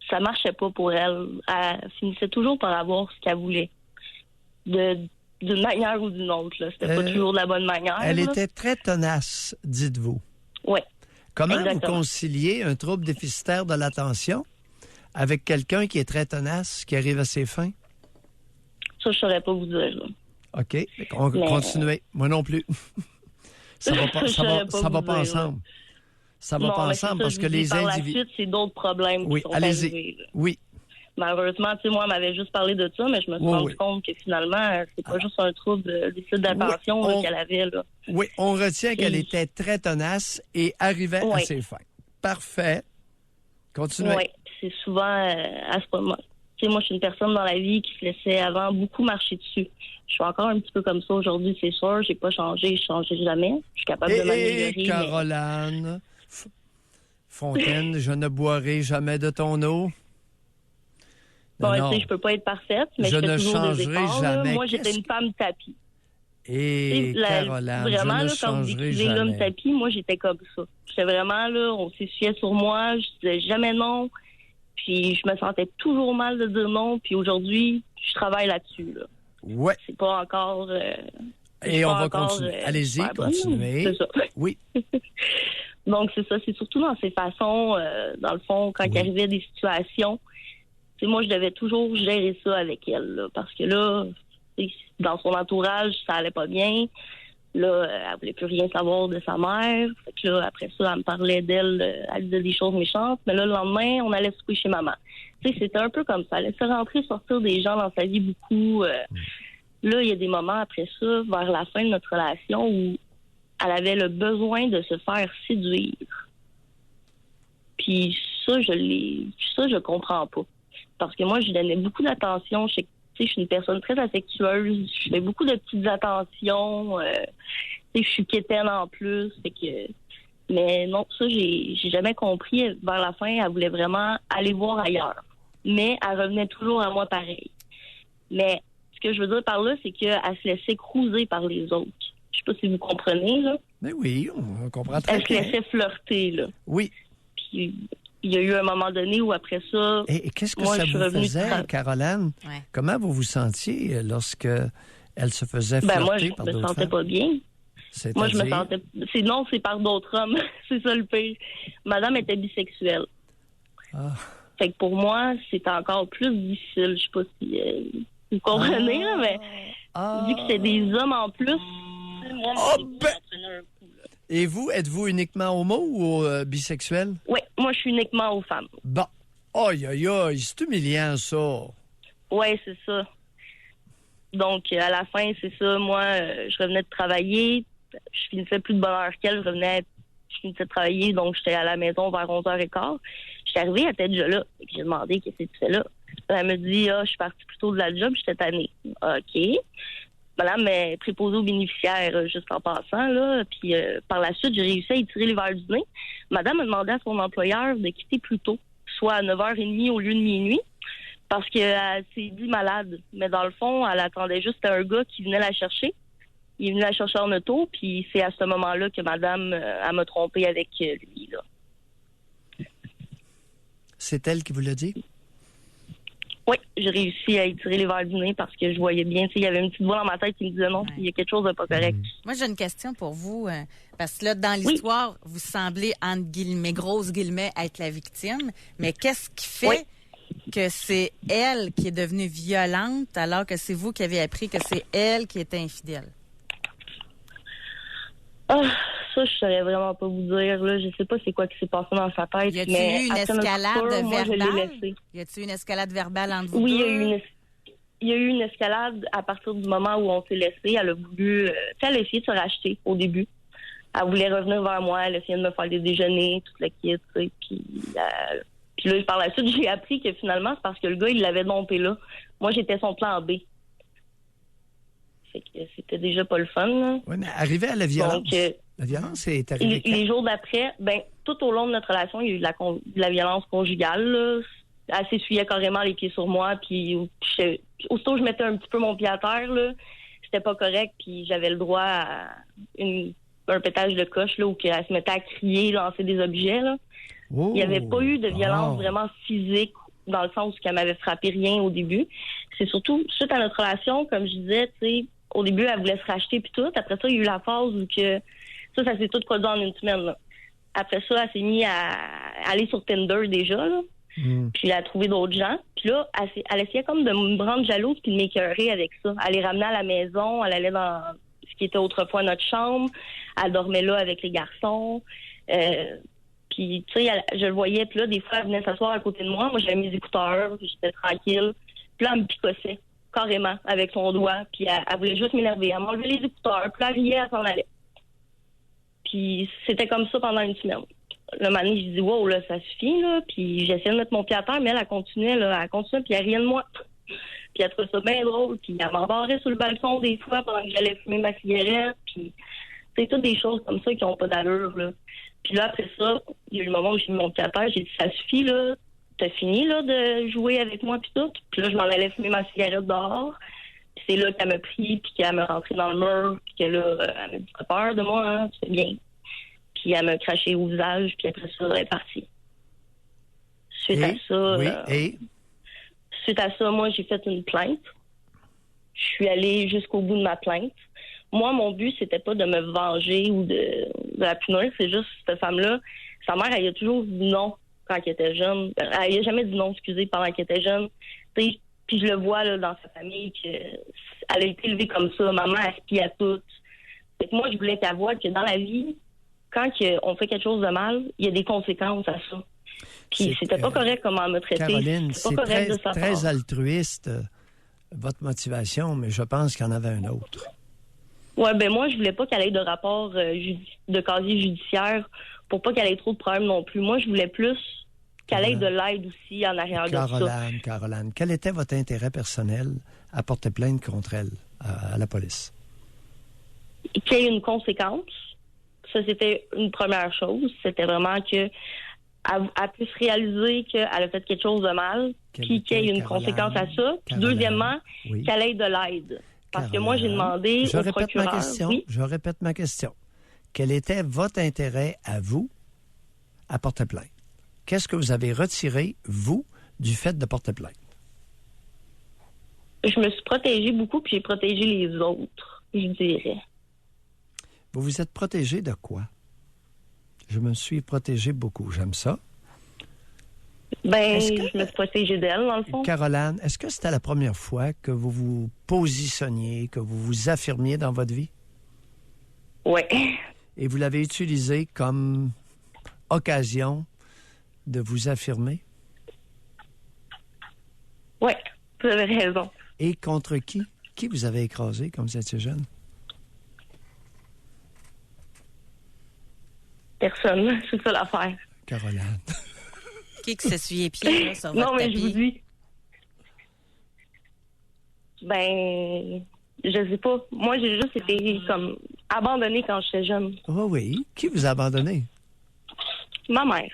Speaker 5: ça marchait pas pour elle. Elle finissait toujours par avoir ce qu'elle voulait. D'une manière ou d'une autre. Là. C'était pas toujours de la bonne manière.
Speaker 4: Elle
Speaker 5: là.
Speaker 4: était très tenace, dites-vous.
Speaker 5: Oui.
Speaker 4: Comment
Speaker 5: Exactement.
Speaker 4: vous conciliez un trouble déficitaire de l'attention avec quelqu'un qui est très tenace, qui arrive à ses fins?
Speaker 5: Ça, je saurais pas vous dire. Là.
Speaker 4: OK. On va continuer. Moi non plus. ça va pas,
Speaker 5: Je saurais
Speaker 4: ça va
Speaker 5: vous
Speaker 4: pas
Speaker 5: dire, là.
Speaker 4: ensemble. Ça va
Speaker 5: Non,
Speaker 4: pas
Speaker 5: mais c'est
Speaker 4: ensemble
Speaker 5: ça,
Speaker 4: parce
Speaker 5: je
Speaker 4: que
Speaker 5: vous dis,
Speaker 4: les
Speaker 5: par
Speaker 4: individus...
Speaker 5: la suite, c'est d'autres problèmes
Speaker 4: Oui,
Speaker 5: qui sont
Speaker 4: allez-y.
Speaker 5: arrivés. Là.
Speaker 4: Oui.
Speaker 5: Malheureusement, tu sais, moi, elle m'avait juste parlé de ça, mais je me suis rendu compte que finalement, c'est pas juste un trouble de déficit d'attention
Speaker 4: Oui,
Speaker 5: qu'elle avait. Là.
Speaker 4: Oui, on retient qu'elle était très tenace et arrivait à ses fins. Parfait. Continuez.
Speaker 5: Oui, c'est souvent à ce moment. Tu sais, moi, je suis une personne dans la vie qui se laissait avant beaucoup marcher dessus. Je suis encore un petit peu comme ça aujourd'hui, c'est sûr. J'ai pas changé, je changerai jamais. Je suis capable de m'améliorer.
Speaker 4: Et Caroline Fontaine, je ne boirai jamais de ton eau.
Speaker 5: Bon,
Speaker 4: Non.
Speaker 5: tu sais, je peux pas être parfaite, mais
Speaker 4: Je
Speaker 5: je fais
Speaker 4: ne
Speaker 5: toujours des
Speaker 4: changerai
Speaker 5: efforts. Là.
Speaker 4: jamais.
Speaker 5: Moi, j'étais
Speaker 4: Qu'est-ce
Speaker 5: une femme tapis.
Speaker 4: Et Caroline,
Speaker 5: vraiment,
Speaker 4: je ne
Speaker 5: là, quand vous
Speaker 4: changerai
Speaker 5: décrivez l'homme
Speaker 4: jamais.
Speaker 5: tapis, moi, j'étais comme ça. J'étais vraiment, là, on s'essuyait sur moi, je disais jamais non. Puis je me sentais toujours mal de dire non. Puis aujourd'hui, je travaille là-dessus. Là.
Speaker 4: Ouais.
Speaker 5: C'est pas encore...
Speaker 4: Et on va continuer. Allez-y, continuez.
Speaker 5: C'est ça.
Speaker 4: Oui.
Speaker 5: Donc, c'est ça. C'est surtout dans ces façons, dans le fond, quand il arrivait des situations, tu sais, moi, je devais toujours gérer ça avec elle. Là, parce que là, dans son entourage, ça allait pas bien. Là, elle voulait plus rien savoir de sa mère. Fait que là, après ça, elle me parlait d'elle, elle disait des choses méchantes. Mais là, le lendemain, on allait souper chez maman. Tu sais, c'était un peu comme ça. Elle laissait rentrer, sortir des gens dans sa vie beaucoup. Là, il y a des moments après ça, vers la fin de notre relation, où elle avait le besoin de se faire séduire. Puis ça, je comprends pas. Parce que moi, je lui donnais beaucoup d'attention. Je suis une personne très affectueuse. Je fais beaucoup de petites attentions. Je suis quétaine en plus. Fait que... Mais non, ça, j'ai jamais compris. Vers la fin, elle voulait vraiment aller voir ailleurs. Mais elle revenait toujours à moi pareil. Mais ce que je veux dire par là, c'est qu'elle se laissait cruiser par les autres. Je sais pas si vous comprenez, là.
Speaker 4: Mais oui, on comprend très
Speaker 5: Elle
Speaker 4: bien.
Speaker 5: se laissait flirter, là.
Speaker 4: Oui.
Speaker 5: Puis il y a eu un moment donné où après ça...
Speaker 4: Et qu'est-ce que
Speaker 5: moi,
Speaker 4: ça
Speaker 5: je suis
Speaker 4: vous
Speaker 5: revenue
Speaker 4: faisait,
Speaker 5: de
Speaker 4: Caroline?
Speaker 3: Ouais.
Speaker 4: Comment vous vous sentiez lorsque elle se faisait flirter
Speaker 5: moi, je
Speaker 4: par
Speaker 5: me
Speaker 4: d'autres
Speaker 5: sentais
Speaker 4: femmes?
Speaker 5: pas bien. Moi, je me
Speaker 4: C'est-à-dire?
Speaker 5: sentais... c'est par d'autres hommes. C'est ça le pire. Madame était bisexuelle.
Speaker 4: Ah.
Speaker 5: Fait que pour moi, c'était encore plus difficile. Je sais pas si vous comprenez, là, mais vu que c'est des hommes en plus, moi,
Speaker 4: ben! Et vous, êtes-vous uniquement homo ou bisexuel?
Speaker 5: Oui, moi, je suis uniquement aux femmes.
Speaker 4: Bon. Aïe, aïe, aïe, c'est humiliant, ça.
Speaker 5: Oui, c'est ça. Donc, à la fin, c'est ça. Moi, je revenais de travailler. Je finissais plus de bonne heure qu'elle. Je finissais de travailler, donc j'étais à la maison vers 11h15. J'étais arrivée, elle était déjà là. J'ai demandé qu'est-ce que tu fais là. Elle me dit, je suis partie plus tôt de la job, j'étais tannée. OK. Madame est préposée aux bénéficiaires juste en passant, là. Puis par la suite, j'ai réussi à y tirer les verres du nez. Madame a demandé à son employeur de quitter plus tôt, soit à 9h30 au lieu de minuit, parce qu'elle s'est dit malade. Mais dans le fond, elle attendait juste un gars qui venait la chercher. Il est venu la chercher en auto, puis c'est à ce moment-là que madame elle m'a trompée avec lui, là.
Speaker 4: C'est elle qui vous l'a dit?
Speaker 5: Oui, j'ai réussi à y tirer les verres du nez parce que je voyais bien, il y avait une petite voix dans ma tête qui me disait non, il y a quelque chose de pas correct.
Speaker 3: Moi, j'ai une question pour vous, parce que là, dans l'histoire, vous semblez, entre guillemets, grosses guillemets, être la victime, mais qu'est-ce qui fait que c'est elle qui est devenue violente alors que c'est vous qui avez appris que c'est elle qui était infidèle?
Speaker 5: Ça, je saurais vraiment pas vous dire. Là. Je sais pas c'est quoi qui s'est passé dans sa tête.
Speaker 3: Y a-t-il
Speaker 5: mais
Speaker 3: eu une
Speaker 5: après notre
Speaker 3: escalade
Speaker 5: coupure, moi, je l'ai
Speaker 3: verbale?
Speaker 5: laissé.
Speaker 3: Y a-t-il eu une escalade verbale entre vous
Speaker 5: Oui,
Speaker 3: deux?
Speaker 5: il y a eu une escalade à partir du moment où on s'est laissé. Elle a voulu... elle a essayé de se racheter au début. Elle voulait revenir vers moi. Elle essayait de me faire des déjeuners, toute la kit, tu sais. Puis là, par la suite, j'ai appris que finalement, c'est parce que le gars, il l'avait dompé là. Moi, j'étais son plan B. Fait que c'était déjà pas le fun, là.
Speaker 4: Oui, mais arrivé à la violence.
Speaker 5: Donc,
Speaker 4: la violence est arrivée quand?
Speaker 5: les jours d'après, tout au long de notre relation, il y a eu de la violence conjugale, là. Elle s'essuyait carrément les pieds sur moi, puis aussitôt je mettais un petit peu mon pied à terre, là, c'était pas correct, puis j'avais le droit à un pétage de coche, là, où elle se mettait à crier, lancer des objets, là.
Speaker 4: Oh,
Speaker 5: Il n'y avait pas eu de violence vraiment physique, dans le sens qu'elle m'avait frappé rien au début. C'est surtout, suite à notre relation, comme je disais, tu sais, au début, elle voulait se racheter puis tout. Après ça, il y a eu la phase où ça s'est tout produit en une semaine, là. Après ça, elle s'est mise à aller sur Tinder déjà, là. Puis elle a trouvé d'autres gens. Puis là, elle essayait comme de me rendre jalouse puis de m'écœurer avec ça. Elle les ramenait à la maison, elle allait dans ce qui était autrefois notre chambre. Elle dormait là avec les garçons. Puis, tu sais, je le voyais. Puis là, des fois, elle venait s'asseoir à côté de moi. Moi, j'avais mes écouteurs. J'étais tranquille. Puis là, elle me picossait carrément avec son doigt. Puis elle voulait juste m'énerver. Elle m'enlevait les écouteurs. Puis là, elle riait, elle s'en allait. Puis c'était comme ça pendant une semaine. Le matin, je dis wow, là, ça suffit, là. Puis j'essayais de mettre mon pied à terre, mais elle continuait, puis elle riait de moi. Puis elle trouvait ça bien drôle. Puis elle m'embarrait sur le balcon des fois pendant que j'allais fumer ma cigarette. Puis c'est toutes des choses comme ça qui n'ont pas d'allure, là. Puis là, après ça, il y a eu le moment où j'ai mis mon pied à terre, j'ai dit ça suffit, là. T'as fini, là, de jouer avec moi, puis tout. Puis là, je m'en allais fumer ma cigarette dehors. Puis c'est là qu'elle m'a pris, puis qu'elle m'a rentré dans le mur, puis que là, elle m'a dit t'as peur de moi, hein, c'est bien. Puis elle m'a craché au visage, puis après ça, elle est partie. Suite à ça, moi, j'ai fait une plainte. Je suis allée jusqu'au bout de ma plainte. Moi, mon but, c'était pas de me venger ou de la punir. C'est juste, cette femme-là, sa mère, elle a toujours dit non quand elle était jeune. Elle n'a jamais dit non, excusez, pendant qu'elle était jeune. Puis je le vois là, dans sa famille, qu'elle a été élevée comme ça. Maman, elle spie à tout. Fait que moi, je voulais qu'elle voie que dans la vie, quand on fait quelque chose de mal, il y a des conséquences à ça. Puis c'était pas correct comment elle me traiter.
Speaker 4: Caroline,
Speaker 5: C'était
Speaker 4: c'est
Speaker 5: pas correct
Speaker 4: très,
Speaker 5: de sa
Speaker 4: très
Speaker 5: part.
Speaker 4: altruiste, votre motivation, mais je pense qu'il y en avait un autre.
Speaker 5: Ouais, ben moi, je voulais pas qu'elle ait de rapport de casier judiciaire pour pas qu'elle ait trop de problèmes non plus. Moi, je voulais plus qu'elle ait de l'aide aussi en arrière de ça.
Speaker 4: Caroline, quel était votre intérêt personnel à porter plainte contre elle à la police?
Speaker 5: Qu'il y ait une conséquence. Ça, c'était une première chose. C'était vraiment que elle puisse réaliser qu'elle a fait quelque chose de mal, puis qu'il y ait une conséquence à ça. Puis deuxièmement,
Speaker 4: oui.
Speaker 5: qu'elle ait de l'aide. Parce que moi, j'ai demandé
Speaker 4: Je
Speaker 5: au
Speaker 4: répète
Speaker 5: procureur...
Speaker 4: ma question.
Speaker 5: Oui?
Speaker 4: Je répète ma question. Quel était votre intérêt à vous à porter plainte? Qu'est-ce que vous avez retiré, vous, du fait de porter plainte?
Speaker 5: Je me suis protégée beaucoup, puis j'ai protégé les autres, je dirais.
Speaker 4: Vous vous êtes protégé de quoi? Je me suis protégé beaucoup. J'aime ça.
Speaker 5: Ben, je me suis protégée d'elle, dans le fond.
Speaker 4: Caroline, est-ce que c'était la première fois que vous vous positionniez, que vous vous affirmiez dans votre vie?
Speaker 5: Oui.
Speaker 4: Et vous l'avez utilisé comme occasion de vous affirmer?
Speaker 5: Oui, vous avez raison.
Speaker 4: Et contre qui? Qui vous avez écrasé quand vous étiez jeune?
Speaker 5: Personne, c'est ça l'affaire.
Speaker 4: Caroline.
Speaker 3: Qui s'essuie les pieds là, sur votre
Speaker 5: Non, mais
Speaker 3: tapis?
Speaker 5: je vous dis... Ben, je sais pas. Moi, j'ai juste été comme abandonnée quand j'étais jeune.
Speaker 4: Oh oui. Qui vous a abandonné?
Speaker 5: Ma mère.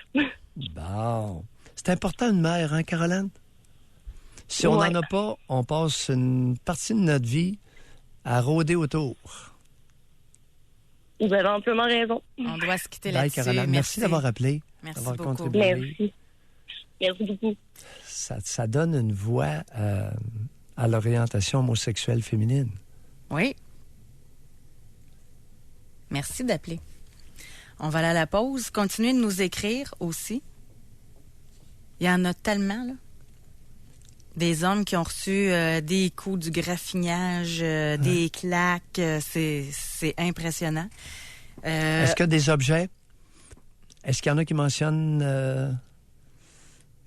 Speaker 4: Bon. C'est important une mère, hein, Caroline? Si on
Speaker 5: Ouais.
Speaker 4: n'en a pas, on passe une partie de notre vie à rôder autour.
Speaker 5: Vous avez amplement raison.
Speaker 3: On doit se quitter
Speaker 4: Bye,
Speaker 3: là-dessus.
Speaker 4: Caroline. Merci d'avoir appelé.
Speaker 3: Merci
Speaker 4: d'avoir
Speaker 3: beaucoup.
Speaker 4: contribué.
Speaker 5: Merci. Merci beaucoup.
Speaker 4: Ça donne une voix à l'orientation homosexuelle féminine.
Speaker 3: Oui. Merci d'appeler. On va aller à la pause. Continuez de nous écrire aussi. Il y en a tellement, là. Des hommes qui ont reçu des coups, du graffinage, des claques. C'est impressionnant.
Speaker 4: Est-ce que des objets? Est-ce qu'il y en a qui mentionnent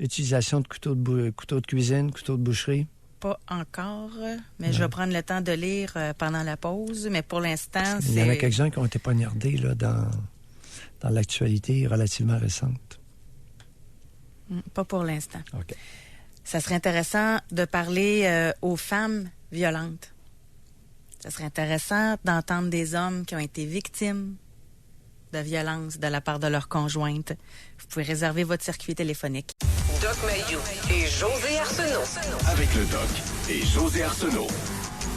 Speaker 4: utilisation de couteau de cuisine, couteau de boucherie?
Speaker 3: Pas encore, mais je vais prendre le temps de lire pendant la pause. Mais pour l'instant,
Speaker 4: Il y en a
Speaker 3: c'est...
Speaker 4: quelques-uns qui ont été poignardés là, dans l'actualité relativement récente.
Speaker 3: Pas pour l'instant.
Speaker 4: OK.
Speaker 3: Ça serait intéressant de parler aux femmes violentes. Ça serait intéressant d'entendre des hommes qui ont été victimes de violences de la part de leur conjointe. Vous pouvez réserver votre circuit téléphonique.
Speaker 2: Doc Mayou et José Arsenault.
Speaker 1: Avec le Doc et José Arsenault.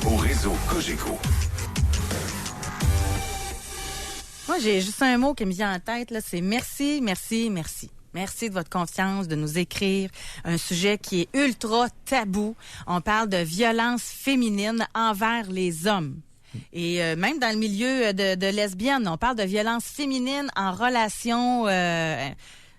Speaker 1: Au réseau Cogeco.
Speaker 3: Moi, j'ai juste un mot qui me vient en tête, là, c'est merci, merci, merci. Merci de votre confiance, de nous écrire. Un sujet qui est ultra tabou. On parle de violence féminine envers les hommes. Et même dans le milieu de lesbiennes, on parle de violence féminine en relation...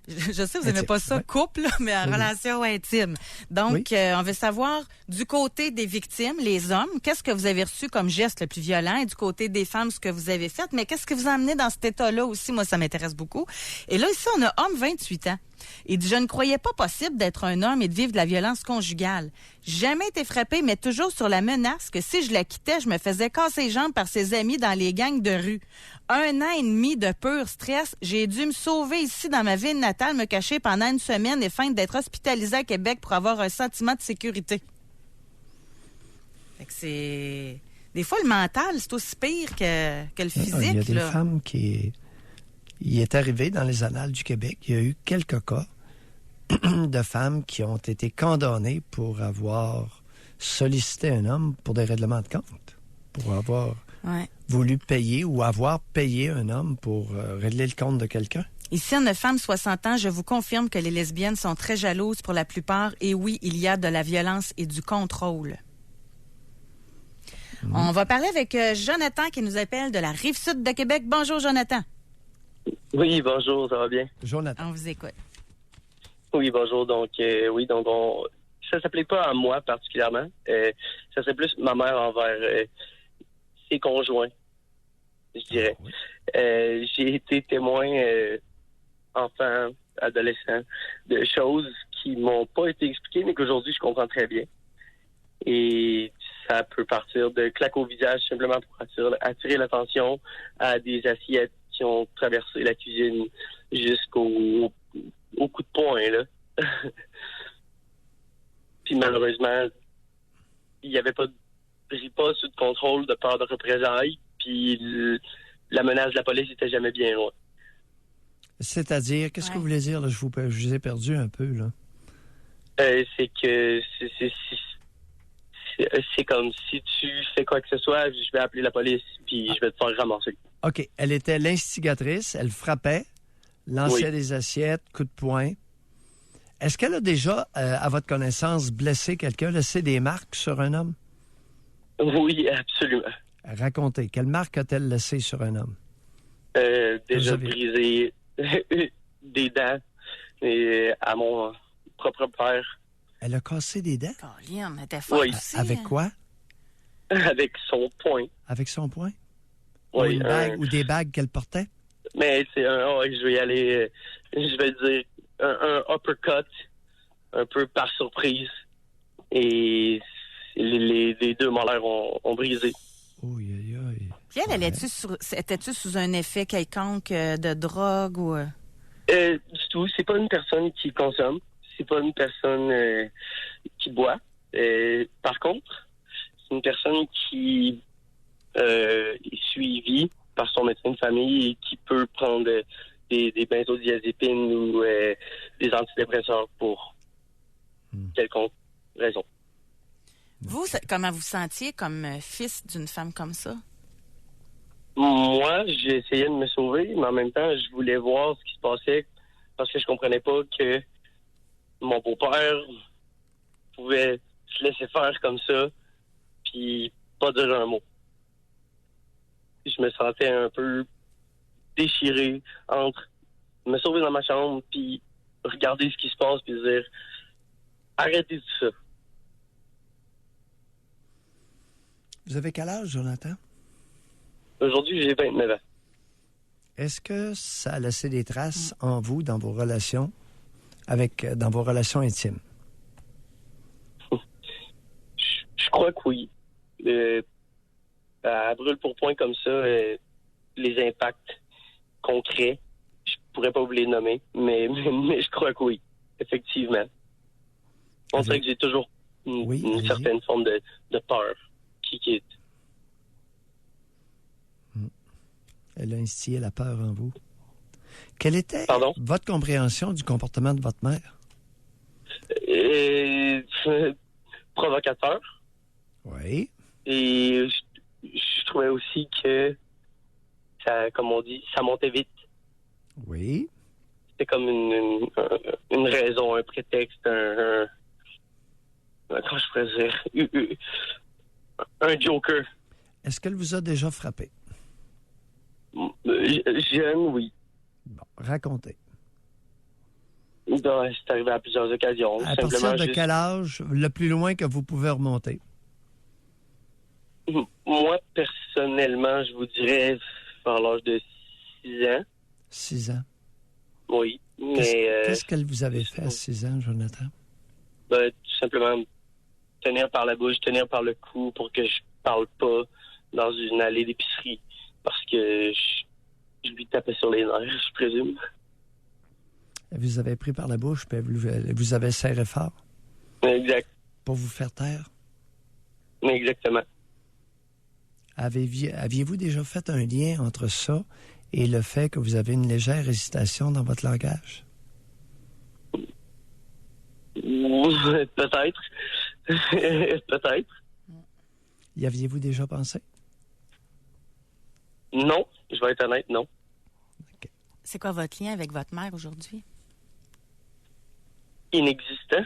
Speaker 3: je sais, vous n'aimez pas ça,
Speaker 4: ouais.
Speaker 3: couple, là, mais en relation intime. Donc, on veut savoir, du côté des victimes, les hommes, qu'est-ce que vous avez reçu comme geste le plus violent, et du côté des femmes, ce que vous avez fait, mais qu'est-ce que vous amenez dans cet état-là aussi? Moi, ça m'intéresse beaucoup. Et là, ici, on a homme 28 ans. Il dit, je ne croyais pas possible d'être un homme et de vivre de la violence conjugale. Jamais été frappé, mais toujours sur la menace que si je la quittais, je me faisais casser les jambes par ses amis dans les gangs de rue. 1 an et demi de pur stress. J'ai dû me sauver ici dans ma ville natale, me cacher pendant une semaine et feindre d'être hospitalisé à Québec pour avoir un sentiment de sécurité. Fait que c'est... Des fois, le mental, c'est aussi pire que le physique.
Speaker 4: Il y a des
Speaker 3: là.
Speaker 4: femmes qui... Il est arrivé dans les annales du Québec, il y a eu quelques cas de femmes qui ont été condamnées pour avoir sollicité un homme pour des règlements de compte, pour avoir voulu payer ou avoir payé un homme pour régler le compte de quelqu'un.
Speaker 3: Ici, on a femme 60 ans. Je vous confirme que les lesbiennes sont très jalouses pour la plupart. Et oui, il y a de la violence et du contrôle. On va parler avec Jonathan qui nous appelle de la Rive-Sud de Québec. Bonjour, Jonathan.
Speaker 6: Oui, bonjour, ça va bien?
Speaker 4: Jonathan.
Speaker 3: On vous écoute.
Speaker 6: Oui, bonjour. Donc, ça s'appelait pas à moi particulièrement. Ça serait plus ma mère envers ses conjoints. je dirais.
Speaker 4: Oui.
Speaker 6: J'ai été témoin, enfant, adolescent, de choses qui m'ont pas été expliquées, mais qu'aujourd'hui, je comprends très bien. Et ça peut partir de claques au visage simplement pour attirer l'attention à des assiettes qui ont traversé la cuisine jusqu'au coup de poing, là. Puis malheureusement, il n'y avait pas de riposte ou de contrôle de peur de représailles. Puis la menace de la police n'était jamais bien loin.
Speaker 4: C'est-à-dire, qu'est-ce que vous voulez dire? Là? Je vous ai perdu un peu, là.
Speaker 6: C'est que c'est comme si tu fais quoi que ce soit, je vais appeler la police puis je vais te faire ramasser.
Speaker 4: OK. Elle était l'instigatrice, elle frappait, lançait des assiettes, coups de poing. Est-ce qu'elle a déjà, à votre connaissance, blessé quelqu'un, laissé des marques sur un homme?
Speaker 6: Oui, absolument.
Speaker 4: Racontez. Quelle marque a-t-elle laissé sur un homme?
Speaker 6: Déjà brisé des dents à mon propre père.
Speaker 4: Elle a cassé des dents?
Speaker 3: Colin, elle était forte
Speaker 6: Oui.
Speaker 3: aussi,
Speaker 4: Avec
Speaker 3: hein.
Speaker 4: quoi?
Speaker 6: Avec son poing.
Speaker 4: Avec son poing?
Speaker 6: Oui,
Speaker 4: Ou une bague, ou des bagues qu'elle portait?
Speaker 6: Mais c'est je vais y aller, je vais dire, un uppercut, un peu par surprise. Et les deux molaires ont brisé.
Speaker 4: Oui, aïe, aïe.
Speaker 3: Puis elle, étais-tu sous un effet quelconque de drogue ou...
Speaker 6: Du tout. C'est pas une personne qui consomme. C'est pas une personne qui boit. Par contre, c'est une personne qui est suivie par son médecin de famille et qui peut prendre des benzodiazépines ou des antidépresseurs pour quelconque raison.
Speaker 3: Vous, comment vous sentiez comme fils d'une femme comme ça?
Speaker 6: Moi, j'ai essayé de me sauver, mais en même temps, je voulais voir ce qui se passait parce que je comprenais pas que mon beau-père pouvait se laisser faire comme ça puis pas dire un mot. Je me sentais un peu déchiré entre me sauver dans ma chambre puis regarder ce qui se passe puis dire arrêtez tout ça.
Speaker 4: Vous avez quel âge, Jonathan?
Speaker 6: Aujourd'hui, j'ai 29 ans.
Speaker 4: Est-ce que ça a laissé des traces en vous, dans vos relations, dans vos relations intimes?
Speaker 6: Je crois que oui. À brûle pour point comme ça, les impacts concrets, je pourrais pas vous les nommer, mais je crois que oui, effectivement. On dirait que j'ai toujours une certaine forme de peur qui quitte.
Speaker 4: Elle a instillé la peur en vous. Quelle était votre compréhension du comportement de votre mère?
Speaker 6: Provocateur.
Speaker 4: Oui.
Speaker 6: Et je trouvais aussi que, ça, comme on dit, ça montait vite.
Speaker 4: Oui.
Speaker 6: C'était comme une raison, un prétexte, comment je pourrais dire, un joker.
Speaker 4: Est-ce qu'elle vous a déjà frappé?
Speaker 6: Jeune, oui.
Speaker 4: Bon, racontez.
Speaker 6: Ben, c'est arrivé à plusieurs occasions.
Speaker 4: À partir de quel âge, le plus loin que vous pouvez remonter?
Speaker 6: Moi, personnellement, je vous dirais vers l'âge de 6 ans.
Speaker 4: 6 ans.
Speaker 6: Oui, mais...
Speaker 4: Qu'est-ce qu'elle vous avait fait à 6 ans, Jonathan?
Speaker 6: Ben, tout simplement, tenir par la bouche, tenir par le cou pour que je parle pas dans une allée d'épicerie. Parce que je lui tapais sur les nerfs, je présume.
Speaker 4: Elle vous avait pris par la bouche, puis elle vous avait serré fort.
Speaker 6: Exact.
Speaker 4: Pour vous faire taire?
Speaker 6: Exactement.
Speaker 4: Aviez-vous déjà fait un lien entre ça et le fait que vous avez une légère hésitation dans votre langage?
Speaker 6: Peut-être. Peut-être.
Speaker 4: Y aviez-vous déjà pensé?
Speaker 6: Non, je vais être honnête, non.
Speaker 4: Okay.
Speaker 3: C'est quoi votre lien avec votre mère aujourd'hui?
Speaker 6: Inexistant.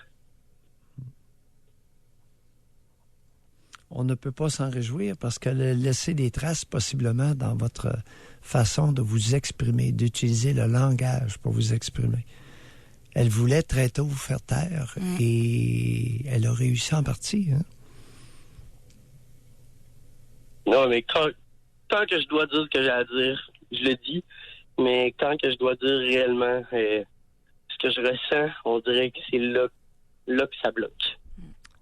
Speaker 4: On ne peut pas s'en réjouir parce qu'elle a laissé des traces possiblement dans votre façon de vous exprimer, d'utiliser le langage pour vous exprimer. Elle voulait très tôt vous faire taire et elle a réussi en partie. Hein?
Speaker 6: Non, mais quand que je dois dire ce que j'ai à dire, je le dis. Mais quand que je dois dire réellement ce que je ressens, on dirait que c'est là que ça bloque.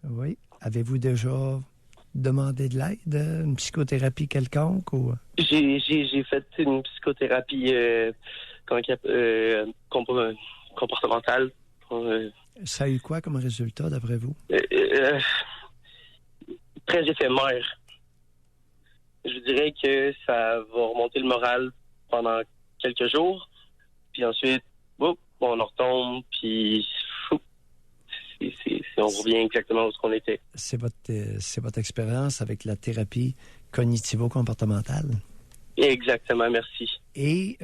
Speaker 4: Oui. Avez-vous déjà demandé de l'aide, une psychothérapie quelconque ou...
Speaker 6: J'ai fait une psychothérapie comportementale.
Speaker 4: Ça a eu quoi comme résultat, d'après vous?
Speaker 6: Très éphémère. Je dirais que ça va remonter le moral pendant quelques jours, puis ensuite, on en retombe, puis on revient exactement où on était.
Speaker 4: C'est votre expérience avec la thérapie cognitivo-comportementale?
Speaker 6: Exactement, merci.
Speaker 4: Et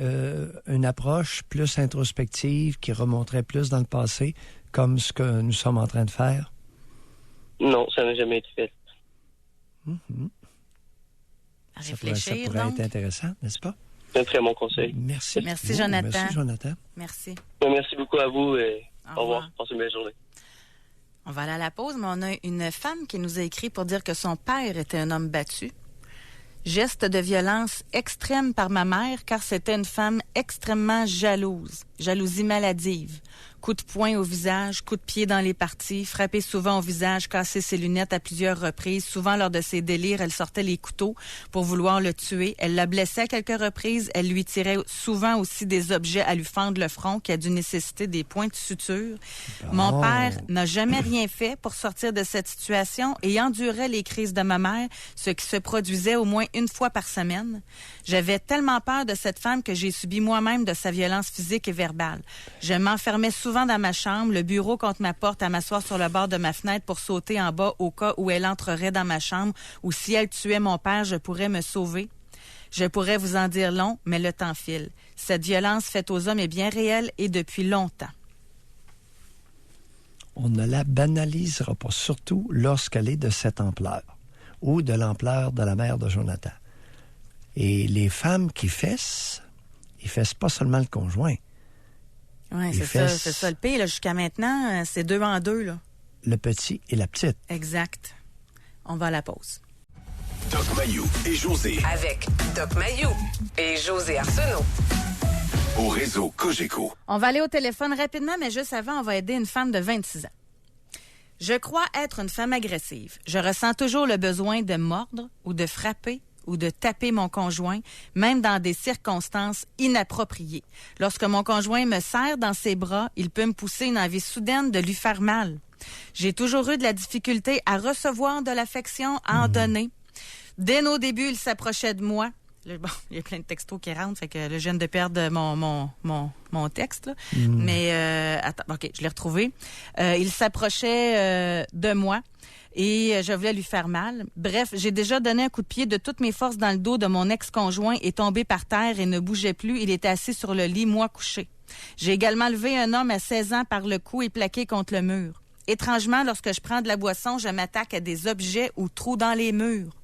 Speaker 4: une approche plus introspective qui remonterait plus dans le passé, comme ce que nous sommes en train de faire?
Speaker 6: Non, ça n'a jamais été fait.
Speaker 4: Mm-hmm.
Speaker 3: À
Speaker 4: Ça
Speaker 3: réfléchir,
Speaker 4: pourrait
Speaker 3: donc.
Speaker 4: être intéressant, n'est-ce pas?
Speaker 6: C'est un très bon conseil.
Speaker 4: Merci.
Speaker 3: Merci, Jonathan.
Speaker 4: Merci, Jonathan.
Speaker 3: Merci.
Speaker 6: Merci beaucoup à vous et
Speaker 3: Au
Speaker 6: au revoir.
Speaker 3: revoir.
Speaker 6: Passez une belle journée.
Speaker 3: On va aller à la pause, mais on a une femme qui nous a écrit pour dire que son père était un homme battu. Geste de violence extrême par ma mère, car c'était une femme extrêmement jalouse. Jalousie maladive. Coup de poing au visage, coup de pied dans les parties, frappé souvent au visage, cassé ses lunettes à plusieurs reprises. Souvent, lors de ses délires, elle sortait les couteaux pour vouloir le tuer. Elle la blessait à quelques reprises. Elle lui tirait souvent aussi des objets à lui fendre le front qui a dû nécessiter des points de suture. Mon père n'a jamais rien fait pour sortir de cette situation et endurait les crises de ma mère, ce qui se produisait au moins une fois par semaine. J'avais tellement peur de cette femme que j'ai subi moi-même de sa violence physique et verbale. Je m'enfermais souvent dans ma chambre, le bureau contre ma porte, à m'asseoir sur le bord de ma fenêtre pour sauter en bas au cas où elle entrerait dans ma chambre ou si elle tuait mon père, je pourrais me sauver. Je pourrais vous en dire long, mais le temps file. Cette violence faite aux hommes est bien réelle et depuis longtemps.
Speaker 4: On ne la banalisera pas, surtout lorsqu'elle est de cette ampleur ou de l'ampleur de la mère de Jonathan. Et les femmes qui fessent, ils fessent pas seulement le conjoint.
Speaker 3: Oui,
Speaker 4: Les
Speaker 3: c'est
Speaker 4: fesses.
Speaker 3: ça le pire. Là. Jusqu'à maintenant, c'est 2 en 2. Là.
Speaker 4: Le petit et la petite.
Speaker 3: Exact. On va à la pause.
Speaker 1: Doc Mayou et José
Speaker 2: Avec Doc Mayou et José Arsenault.
Speaker 1: au réseau Cogeco.
Speaker 3: On va aller au téléphone rapidement, mais juste avant, on va aider une femme de 26 ans. Je crois être une femme agressive. Je ressens toujours le besoin de mordre ou de frapper ou de taper mon conjoint, même dans des circonstances inappropriées. Lorsque mon conjoint me serre dans ses bras, il peut me pousser une envie soudaine de lui faire mal. J'ai toujours eu de la difficulté à recevoir de l'affection, à en donner. Dès nos débuts, il s'approchait de moi. Là, bon, il y a plein de textos qui rentrent, fait que là, je viens de perdre mon texte. Là. Mais, attends, OK, je l'ai retrouvé. Il s'approchait de moi et je voulais lui faire mal. Bref, j'ai déjà donné un coup de pied de toutes mes forces dans le dos de mon ex-conjoint et tombé par terre et ne bougeait plus. Il était assis sur le lit, moi couché. J'ai également levé un homme à 16 ans par le cou et plaqué contre le mur. Étrangement, lorsque je prends de la boisson, je m'attaque à des objets ou trous dans les murs.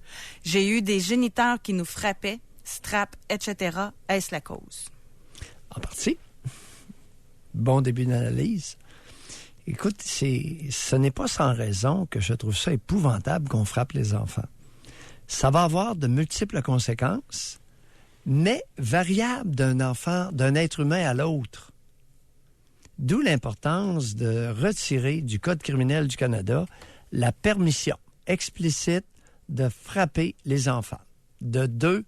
Speaker 3: J'ai eu des géniteurs qui nous frappaient, straps, etc. Est-ce la cause?
Speaker 4: En partie. Bon début d'analyse. Écoute, ce n'est pas sans raison que je trouve ça épouvantable qu'on frappe les enfants. Ça va avoir de multiples conséquences, mais variables d'un enfant, d'un être humain à l'autre. D'où l'importance de retirer du Code criminel du Canada la permission explicite de frapper les enfants. De 2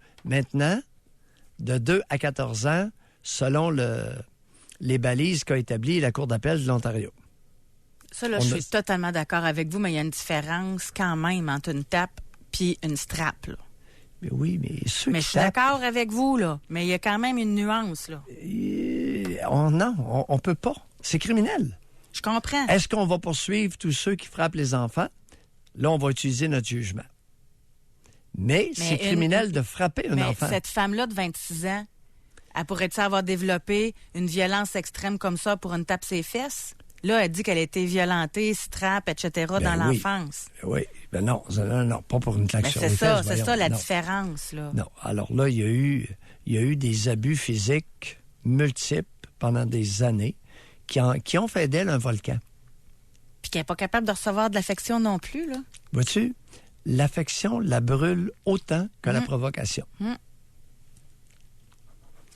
Speaker 4: à 14 ans, selon les balises qu'a établies la Cour d'appel de l'Ontario.
Speaker 3: Ça, là, je suis totalement d'accord avec vous, mais il y a une différence quand même entre une tape puis une strap, là.
Speaker 4: Mais oui, mais ceux
Speaker 3: Mais
Speaker 4: qui
Speaker 3: je suis
Speaker 4: tapent,
Speaker 3: d'accord avec vous, là. Mais il y a quand même une nuance, là.
Speaker 4: non, on peut pas. C'est criminel.
Speaker 3: Je comprends.
Speaker 4: Est-ce qu'on va poursuivre tous ceux qui frappent les enfants? Là, on va utiliser notre jugement. Mais c'est criminel de frapper un enfant.
Speaker 3: Cette femme-là de 26 ans, elle pourrait-tu avoir développé une violence extrême comme ça pour une tape ses fesses? Là, elle dit qu'elle a été violentée, strap, etc. dans l'enfance.
Speaker 4: Oui, ben non, pas pour une claque sur les fesses.
Speaker 3: C'est ça la
Speaker 4: non.
Speaker 3: différence, là.
Speaker 4: Non, alors là, il y a eu des abus physiques multiples pendant des années qui ont fait d'elle un volcan.
Speaker 3: Puis qu'elle n'est pas capable de recevoir de l'affection non plus, là.
Speaker 4: Vois-tu? l'affection la brûle autant que la provocation.
Speaker 3: Mm.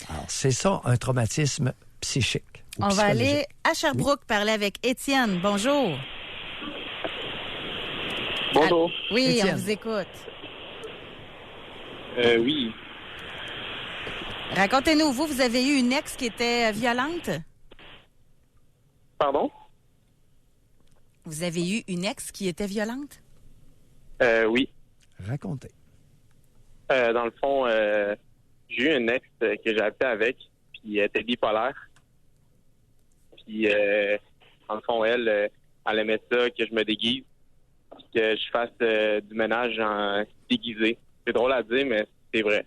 Speaker 4: Alors, c'est ça, un traumatisme psychique. Ou
Speaker 3: On va
Speaker 4: psychologique.
Speaker 3: aller à Sherbrooke parler avec Étienne. Bonjour.
Speaker 6: Bonjour.
Speaker 3: Oui,
Speaker 4: Étienne.
Speaker 3: on vous écoute.
Speaker 6: Oui.
Speaker 3: Racontez-nous, vous avez eu une ex qui était violente?
Speaker 6: Pardon?
Speaker 3: Vous avez eu une ex qui était violente?
Speaker 6: Oui.
Speaker 4: Racontez.
Speaker 6: Dans le fond, j'ai eu une ex que j'ai habité avec, puis elle était bipolaire. Puis, dans le fond, elle aimait ça que je me déguise, puis que je fasse du ménage en déguisé. C'est drôle à dire, mais c'est vrai.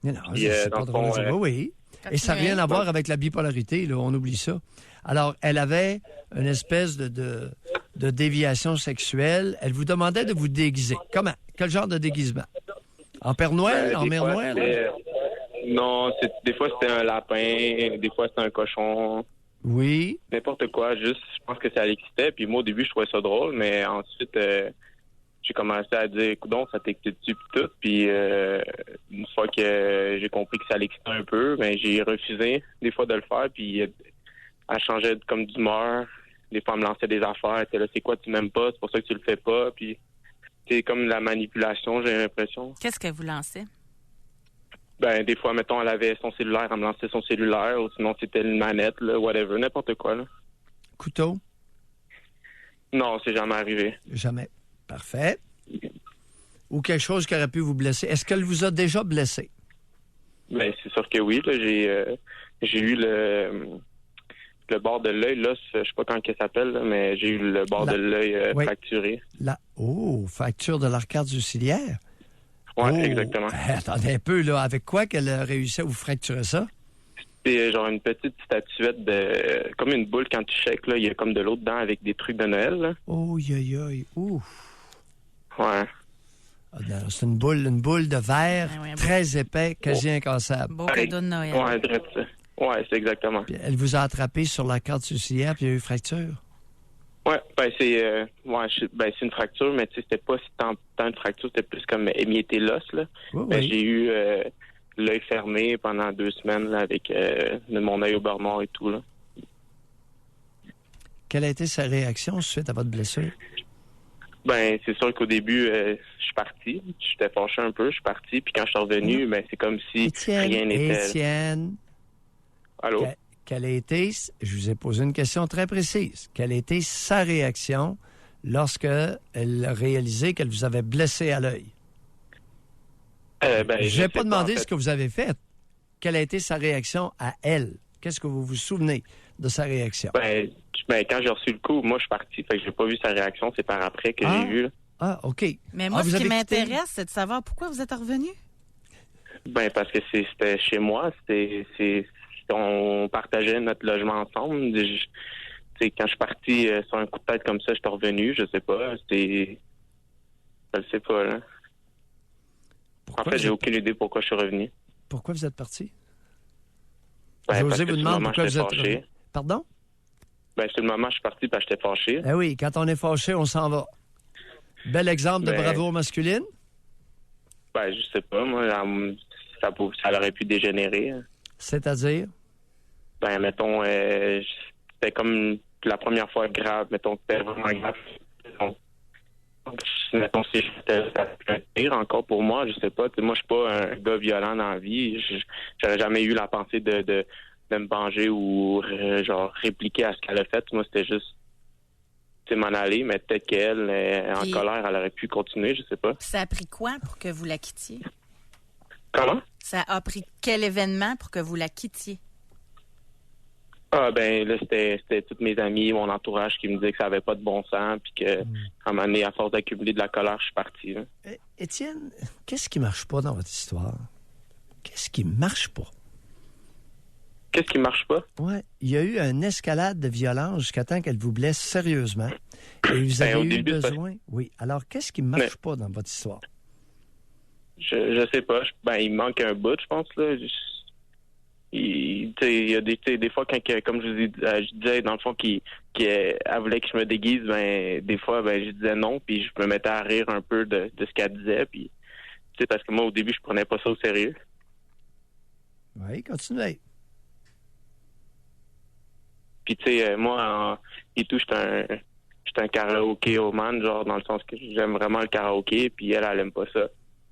Speaker 4: Non,
Speaker 6: Puis,
Speaker 4: c'est
Speaker 6: dans
Speaker 4: pas
Speaker 6: le
Speaker 4: drôle à
Speaker 6: fond,
Speaker 4: dire. Oui. Et ça n'a rien à voir avec la bipolarité, là, on oublie ça. Alors, elle avait une espèce de déviation sexuelle. Elle vous demandait de vous déguiser. Comment? Quel genre de déguisement? En Père Noël? En
Speaker 6: Des
Speaker 4: Mère
Speaker 6: fois,
Speaker 4: Noël?
Speaker 6: non, des fois c'était un lapin, des fois c'était un cochon,
Speaker 4: Oui.
Speaker 6: n'importe quoi. Juste, je pense que ça l'excitait. Puis moi, au début, je trouvais ça drôle, mais ensuite, j'ai commencé à dire, coudonc, ça t'excite-tu, puis tout. Puis une fois que j'ai compris que ça l'excitait un peu, ben j'ai refusé des fois de le faire. Puis elle changeait comme d'humeur. Des fois, elle me lançait des affaires. Elle était là, c'est quoi, tu m'aimes pas, c'est pour ça que tu le fais pas. Puis c'est comme la manipulation, j'ai l'impression.
Speaker 3: Qu'est-ce que vous lancez?
Speaker 6: Ben, des fois, mettons, elle avait son cellulaire, elle me lançait son cellulaire, ou sinon c'était une manette, là, whatever, n'importe quoi, là.
Speaker 4: Couteau?
Speaker 6: Non, c'est jamais arrivé.
Speaker 4: Jamais. Parfait. Ou quelque chose qui aurait pu vous blesser. Est-ce qu'elle vous a déjà blessé?
Speaker 6: Ben, c'est sûr que oui, là, j'ai eu le bord de l'œil, là, je sais pas comment ça s'appelle, là, mais j'ai eu le bord de l'œil
Speaker 4: Oui.
Speaker 6: fracturé.
Speaker 4: Fracture de l'arcade ciliaire.
Speaker 6: Ouais,
Speaker 4: Oh,
Speaker 6: exactement.
Speaker 4: Attendez un peu, là. Avec quoi qu'elle a réussi à vous fracturer ça?
Speaker 6: C'est genre une petite statuette comme une boule quand tu shakes, là, il y a comme de l'eau dedans avec des trucs de Noël, là.
Speaker 4: Oh, aïe. Ouh.
Speaker 6: Ouais.
Speaker 4: Ah, non, c'est une boule de verre
Speaker 3: Ah oui, un
Speaker 4: très épais, quasi incassable.
Speaker 3: Beau cadeau de Noël.
Speaker 6: Ouais, direct ça. Ouais, c'est exactement.
Speaker 4: Puis elle vous a attrapé sur la carte ciliaire, puis il y a eu fracture.
Speaker 6: Ouais, ben c'est c'est une fracture, mais tu sais, c'était pas tant une fracture, c'était plus comme émietter l'os, là.
Speaker 4: Oui,
Speaker 6: Ben,
Speaker 4: oui.
Speaker 6: j'ai eu l'œil fermé pendant 2 semaines là, avec mon œil au beurre noir et tout, là.
Speaker 4: Quelle a été sa réaction suite à votre blessure?
Speaker 6: Ben, c'est sûr qu'au début, je suis parti. J'étais fâché un peu, je suis parti. Puis quand je suis revenu, ben, c'est comme si rien n'était.
Speaker 4: Étienne,
Speaker 6: Allô?
Speaker 4: quelle a été, je vous ai posé une question très précise, quelle a été sa réaction lorsque elle a réalisé qu'elle vous avait blessé à l'œil?
Speaker 6: Ben,
Speaker 4: Je n'ai pas
Speaker 6: sais
Speaker 4: demandé
Speaker 6: en fait.
Speaker 4: ce que vous avez fait. Quelle a été sa réaction à elle? Qu'est-ce que vous vous souvenez de sa réaction?
Speaker 6: Ben, quand j'ai reçu le coup, moi, je suis parti. Fait que j'ai pas vu sa réaction. C'est par après que j'ai vu, là.
Speaker 4: Ah, OK.
Speaker 3: Mais moi,
Speaker 4: vous
Speaker 3: ce qui
Speaker 4: avez quitté?
Speaker 3: m'intéresse, c'est de savoir pourquoi vous êtes revenu.
Speaker 6: Ben, parce que c'était chez moi. On partageait notre logement ensemble. Quand je suis parti sur un coup de tête comme ça, je suis revenu. Je sais pas. Je le sais pas, là.
Speaker 4: Pourquoi
Speaker 6: En fait,
Speaker 4: vous
Speaker 6: j'ai
Speaker 4: êtes-
Speaker 6: aucune idée pourquoi je suis revenu.
Speaker 4: Pourquoi vous êtes parti?
Speaker 6: Ben, parce
Speaker 4: José
Speaker 6: que
Speaker 4: vous
Speaker 6: sur le
Speaker 4: demande
Speaker 6: moment,
Speaker 4: pourquoi vous
Speaker 6: j'étais
Speaker 4: êtes
Speaker 6: fâché.
Speaker 4: revenu. Pardon?
Speaker 6: Ben, sur le moment, je suis parti parce que j'étais fâché.
Speaker 4: Eh oui, quand on est fâché, on s'en va. Bel exemple de
Speaker 6: Ben-
Speaker 4: bravoure masculine.
Speaker 6: Ben, je sais pas, moi, ça aurait pu dégénérer.
Speaker 4: C'est-à-dire?
Speaker 6: Ben, mettons, c'était comme la première fois grave, mettons, c'était vraiment grave. Mettons, si c'était un pire encore pour moi, je sais pas. Tu sais, moi, je suis pas un gars violent dans la vie. J'aurais jamais eu la pensée de me venger ou genre répliquer à ce qu'elle a fait. Moi, c'était juste m'en aller, mais peut-être qu'elle, en
Speaker 3: Puis-
Speaker 6: colère, elle aurait pu continuer, je sais pas.
Speaker 3: Ça a pris quoi pour que vous la quittiez?
Speaker 6: Comment?
Speaker 3: Ça a pris quel événement pour que vous la quittiez?
Speaker 6: Ah ben là, c'était tous mes amis, mon entourage qui me disaient que ça avait pas de bon sens, puis que à un moment donné, à force d'accumuler de la colère, je suis parti. Là.
Speaker 4: Étienne, qu'est-ce qui marche pas dans votre histoire? Qu'est-ce qui marche pas?
Speaker 6: Qu'est-ce qui marche pas?
Speaker 4: Ouais, il y a eu une escalade de violence jusqu'à temps qu'elle vous blesse sérieusement. Et vous
Speaker 6: Ben,
Speaker 4: avez
Speaker 6: au
Speaker 4: eu
Speaker 6: début, c'est parce-
Speaker 4: besoin. Oui. Alors, qu'est-ce qui marche pas dans votre histoire?
Speaker 6: Je sais pas. Ben, il me manque un bout, je pense. Là. Tu
Speaker 7: il y a des fois, comme je disais, dans le fond, elle voulait que je me déguise, des fois, je disais non, puis je me mettais à rire un peu de ce qu'elle disait, puis, parce que moi, au début, je prenais pas ça au sérieux.
Speaker 4: Oui, continuez.
Speaker 7: Puis, moi, et tout, j'étais un karaoké-man, genre, dans le sens que j'aime vraiment le karaoké, puis elle aime pas ça.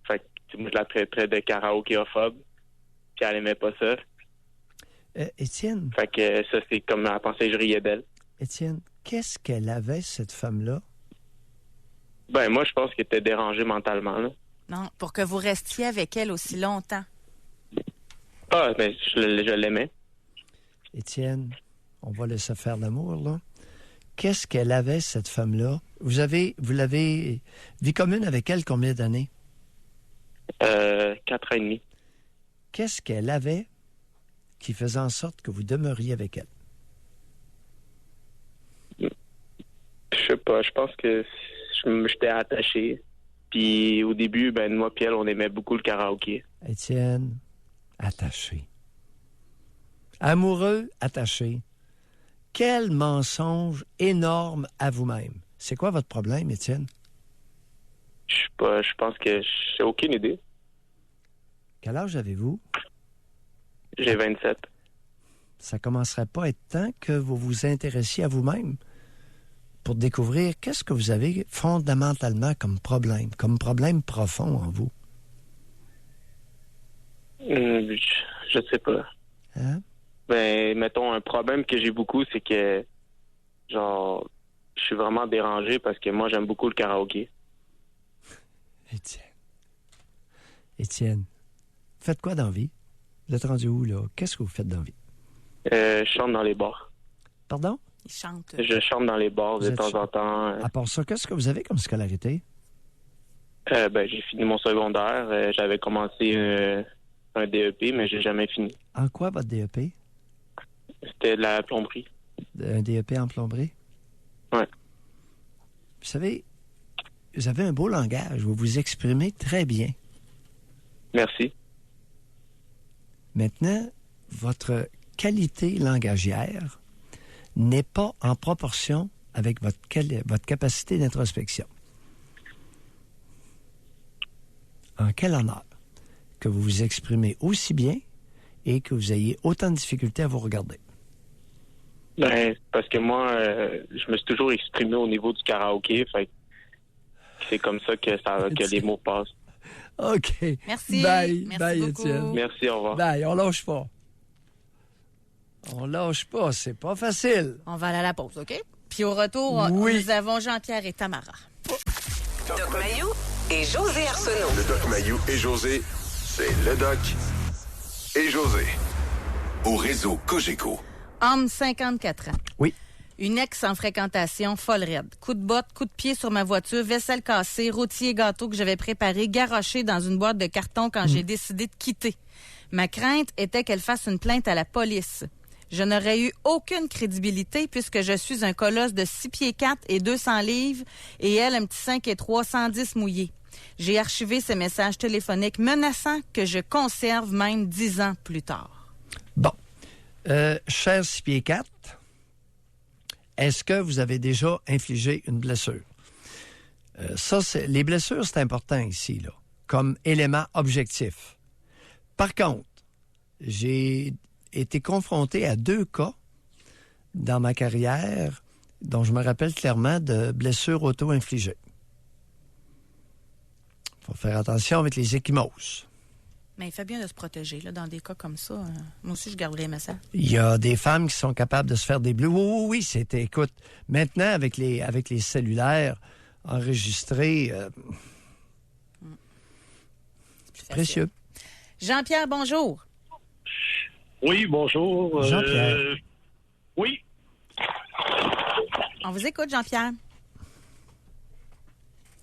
Speaker 7: Fait que, moi, je la traiterais de karaokéophobe, puis elle aimait pas ça.
Speaker 4: Étienne.
Speaker 7: Fait que ça, c'est comme elle pensait que je riais d'elle.
Speaker 4: Étienne, qu'est-ce qu'elle avait, cette femme-là?
Speaker 7: Moi, je pense qu'elle était dérangée mentalement, là.
Speaker 3: Non, pour que vous restiez avec elle aussi longtemps.
Speaker 7: Ah, je l'aimais.
Speaker 4: Étienne, on va laisser faire l'amour, là. Qu'est-ce qu'elle avait, cette femme-là? Vous l'avez vie commune avec elle combien d'années?
Speaker 7: 4 ans et demi.
Speaker 4: Qu'est-ce qu'elle avait qui faisait en sorte que vous demeuriez avec elle?
Speaker 7: Je sais pas, je pense que j'étais attaché. Puis au début, moi et elle, on aimait beaucoup le karaoké.
Speaker 4: Étienne, attaché. Amoureux, attaché. Quel mensonge énorme à vous-même. C'est quoi votre problème, Étienne?
Speaker 7: Je sais pas, je pense que j'ai aucune idée.
Speaker 4: Quel âge avez-vous?
Speaker 7: J'ai 27.
Speaker 4: Ça commencerait pas à être temps que vous vous intéressiez à vous-même pour découvrir qu'est-ce que vous avez fondamentalement comme problème profond en vous?
Speaker 7: Je sais pas.
Speaker 4: Hein?
Speaker 7: Mettons, un problème que j'ai beaucoup, c'est que, genre, je suis vraiment dérangé parce que moi, j'aime beaucoup le karaoké.
Speaker 4: Étienne, faites quoi dans la vie? Vous êtes rendu où, là? Qu'est-ce que vous faites dans la vie?
Speaker 7: Je chante dans les bars.
Speaker 4: Pardon?
Speaker 3: Il chante.
Speaker 7: Je chante dans les bars de temps en temps.
Speaker 4: À part ça, qu'est-ce que vous avez comme scolarité?
Speaker 7: J'ai fini mon secondaire. J'avais commencé un DEP, mais j'ai jamais fini.
Speaker 4: En quoi, votre DEP?
Speaker 7: C'était de la plomberie.
Speaker 4: Un DEP en plomberie?
Speaker 7: Ouais.
Speaker 4: Vous savez, vous avez un beau langage. Vous vous exprimez très bien.
Speaker 7: Merci.
Speaker 4: Maintenant, votre qualité langagière n'est pas en proportion avec votre capacité d'introspection. En quel honneur que vous vous exprimez aussi bien et que vous ayez autant de difficultés à vous regarder.
Speaker 7: Parce que moi, je me suis toujours exprimé au niveau du karaoké, fait que c'est comme ça que les mots passent.
Speaker 4: OK.
Speaker 3: Merci.
Speaker 4: Bye.
Speaker 3: Merci
Speaker 4: Bye,
Speaker 3: beaucoup.
Speaker 4: Étienne.
Speaker 7: Merci, au revoir.
Speaker 4: Bye, on lâche pas. On lâche pas, c'est pas facile.
Speaker 3: On va aller à la pause, OK? Puis au retour,
Speaker 4: Oui.
Speaker 3: nous avons Jean-Pierre et Tamara.
Speaker 2: Doc Mayou et José Arsenault.
Speaker 1: Le Doc Mayou et José, c'est le Doc et José. Au réseau Cogeco.
Speaker 3: Homme, 54 ans.
Speaker 4: Oui.
Speaker 3: Une ex en fréquentation, folle raide. Coup de botte, coup de pied sur ma voiture, vaisselle cassée, rôti et gâteau que j'avais préparé, garoché dans une boîte de carton quand j'ai décidé de quitter. Ma crainte était qu'elle fasse une plainte à la police. Je n'aurais eu aucune crédibilité puisque je suis un colosse de 6 pieds 4 et 200 livres et elle, un petit 5 et 3, 110 mouillé. J'ai archivé ces messages téléphoniques menaçants que je conserve même 10 ans plus tard.
Speaker 4: Bon. Cher 6 pieds 4, est-ce que vous avez déjà infligé une blessure? Les blessures, c'est important ici, là, comme élément objectif. Par contre, j'ai été confronté à 2 cas dans ma carrière dont je me rappelle clairement de blessures auto-infligées. Il faut faire attention avec les ecchymoses.
Speaker 3: Mais il fait bien de se protéger, là, dans des cas comme ça. Moi aussi, je garderai mes messages.
Speaker 4: Il y a des femmes qui sont capables de se faire des bleus. Oui, c'était, écoute, maintenant, avec les cellulaires enregistrés,
Speaker 3: C'est plus
Speaker 4: précieux.
Speaker 3: Jean-Pierre, bonjour.
Speaker 8: Oui, bonjour.
Speaker 4: Jean-Pierre.
Speaker 8: Oui.
Speaker 3: On vous écoute, Jean-Pierre.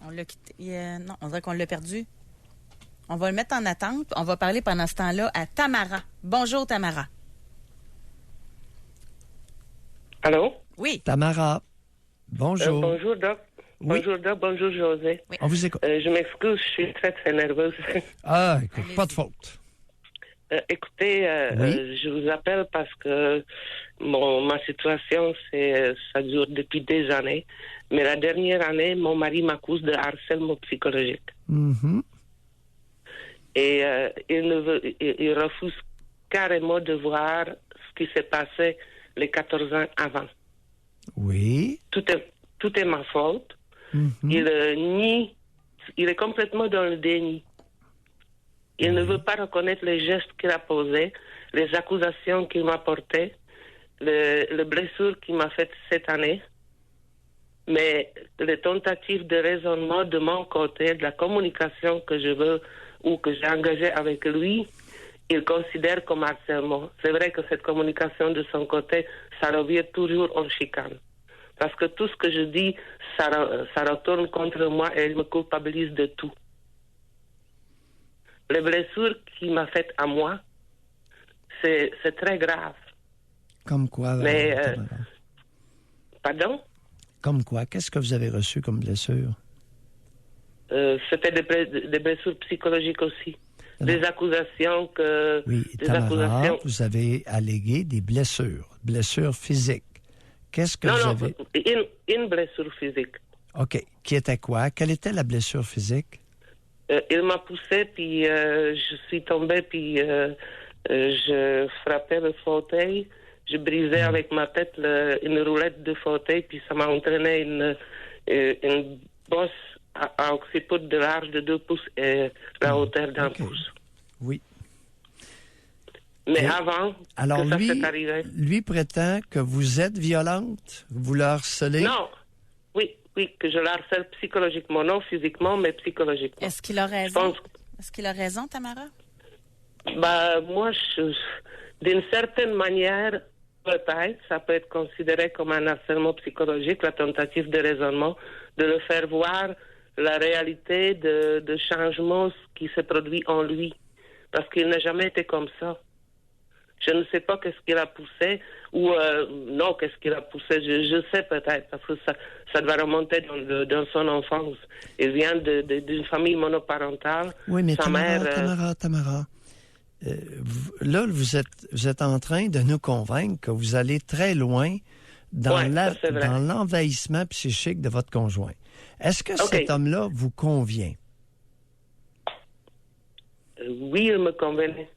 Speaker 3: On l'a quitté. Non, on dirait qu'on l'a perdu. On va le mettre en attente. On va parler pendant ce temps-là à Tamara. Bonjour, Tamara.
Speaker 9: Allô?
Speaker 3: Oui.
Speaker 4: Tamara, bonjour.
Speaker 9: Bonjour, Doc.
Speaker 4: Oui.
Speaker 9: Bonjour, Doc. Bonjour, José.
Speaker 4: On vous écoute.
Speaker 9: Je m'excuse, je suis très, très nerveuse.
Speaker 4: Ah, écoute, pas de faute.
Speaker 9: Écoutez,
Speaker 4: Oui.
Speaker 9: je vous appelle parce que ma situation, ça dure depuis des années. Mais la dernière année, mon mari m'accuse de harcèlement psychologique.
Speaker 4: Mhm.
Speaker 9: Et il refuse carrément de voir ce qui s'est passé les 14 ans avant.
Speaker 4: Oui.
Speaker 9: Tout est ma faute.
Speaker 4: Mhm.
Speaker 9: Il nie, il est complètement dans le déni. Il ne veut pas reconnaître les gestes qu'il a posés, les accusations qu'il m'a portées, les blessures qu'il m'a faites cette année. Mais les tentatives de raisonnement de mon côté, de la communication que je veux ou que j'ai engagée avec lui, il considère comme harcèlement. C'est vrai que cette communication de son côté, ça revient toujours en chicane. Parce que tout ce que je dis, ça retourne contre moi et il me culpabilise de tout. Les blessures qu'il m'a faites à moi, c'est très grave.
Speaker 4: Comme quoi?
Speaker 9: Mais,
Speaker 4: Tamara?
Speaker 9: Pardon?
Speaker 4: Comme quoi? Qu'est-ce que vous avez reçu comme blessure?
Speaker 9: C'était des blessures psychologiques aussi. Des accusations que...
Speaker 4: Oui,
Speaker 9: des
Speaker 4: Tamara,
Speaker 9: accusations...
Speaker 4: vous avez allégué des blessures physiques. Qu'est-ce que vous avez...
Speaker 9: une blessure physique.
Speaker 4: OK. Qui était quoi? Quelle était la blessure physique?
Speaker 9: Il m'a poussé, puis je suis tombée, puis je frappais le fauteuil. Je brisais avec ma tête une roulette de fauteuil, puis ça m'a entraîné une bosse à occiput de large de 2 pouces et la hauteur d'un pouce.
Speaker 4: Oui.
Speaker 9: Mais
Speaker 4: Et
Speaker 9: avant
Speaker 4: alors
Speaker 9: que ça s'est arrivé...
Speaker 4: lui prétend que vous êtes violente, vous le harcelez.
Speaker 9: Non, oui, que je la harcèle psychologiquement, non physiquement, mais psychologiquement.
Speaker 3: Est-ce qu'il a raison? Est-ce qu'il a raison, Tamara?
Speaker 9: Moi, d'une certaine manière, peut-être, ça peut être considéré comme un harcèlement psychologique, la tentative de raisonnement, de le faire voir la réalité de changement qui se produit en lui. Parce qu'il n'a jamais été comme ça. Je ne sais pas qu'est-ce qu'il a poussé, ou non, qu'est-ce qu'il a poussé, je sais peut-être, parce que ça doit remonter dans son enfance. Il vient d'une famille monoparentale.
Speaker 4: Oui, mais
Speaker 9: sa
Speaker 4: Tamara, là, vous êtes en train de nous convaincre que vous allez très loin dans l'envahissement psychique de votre conjoint. Est-ce que cet homme-là vous convient?
Speaker 9: Oui, il me convenait.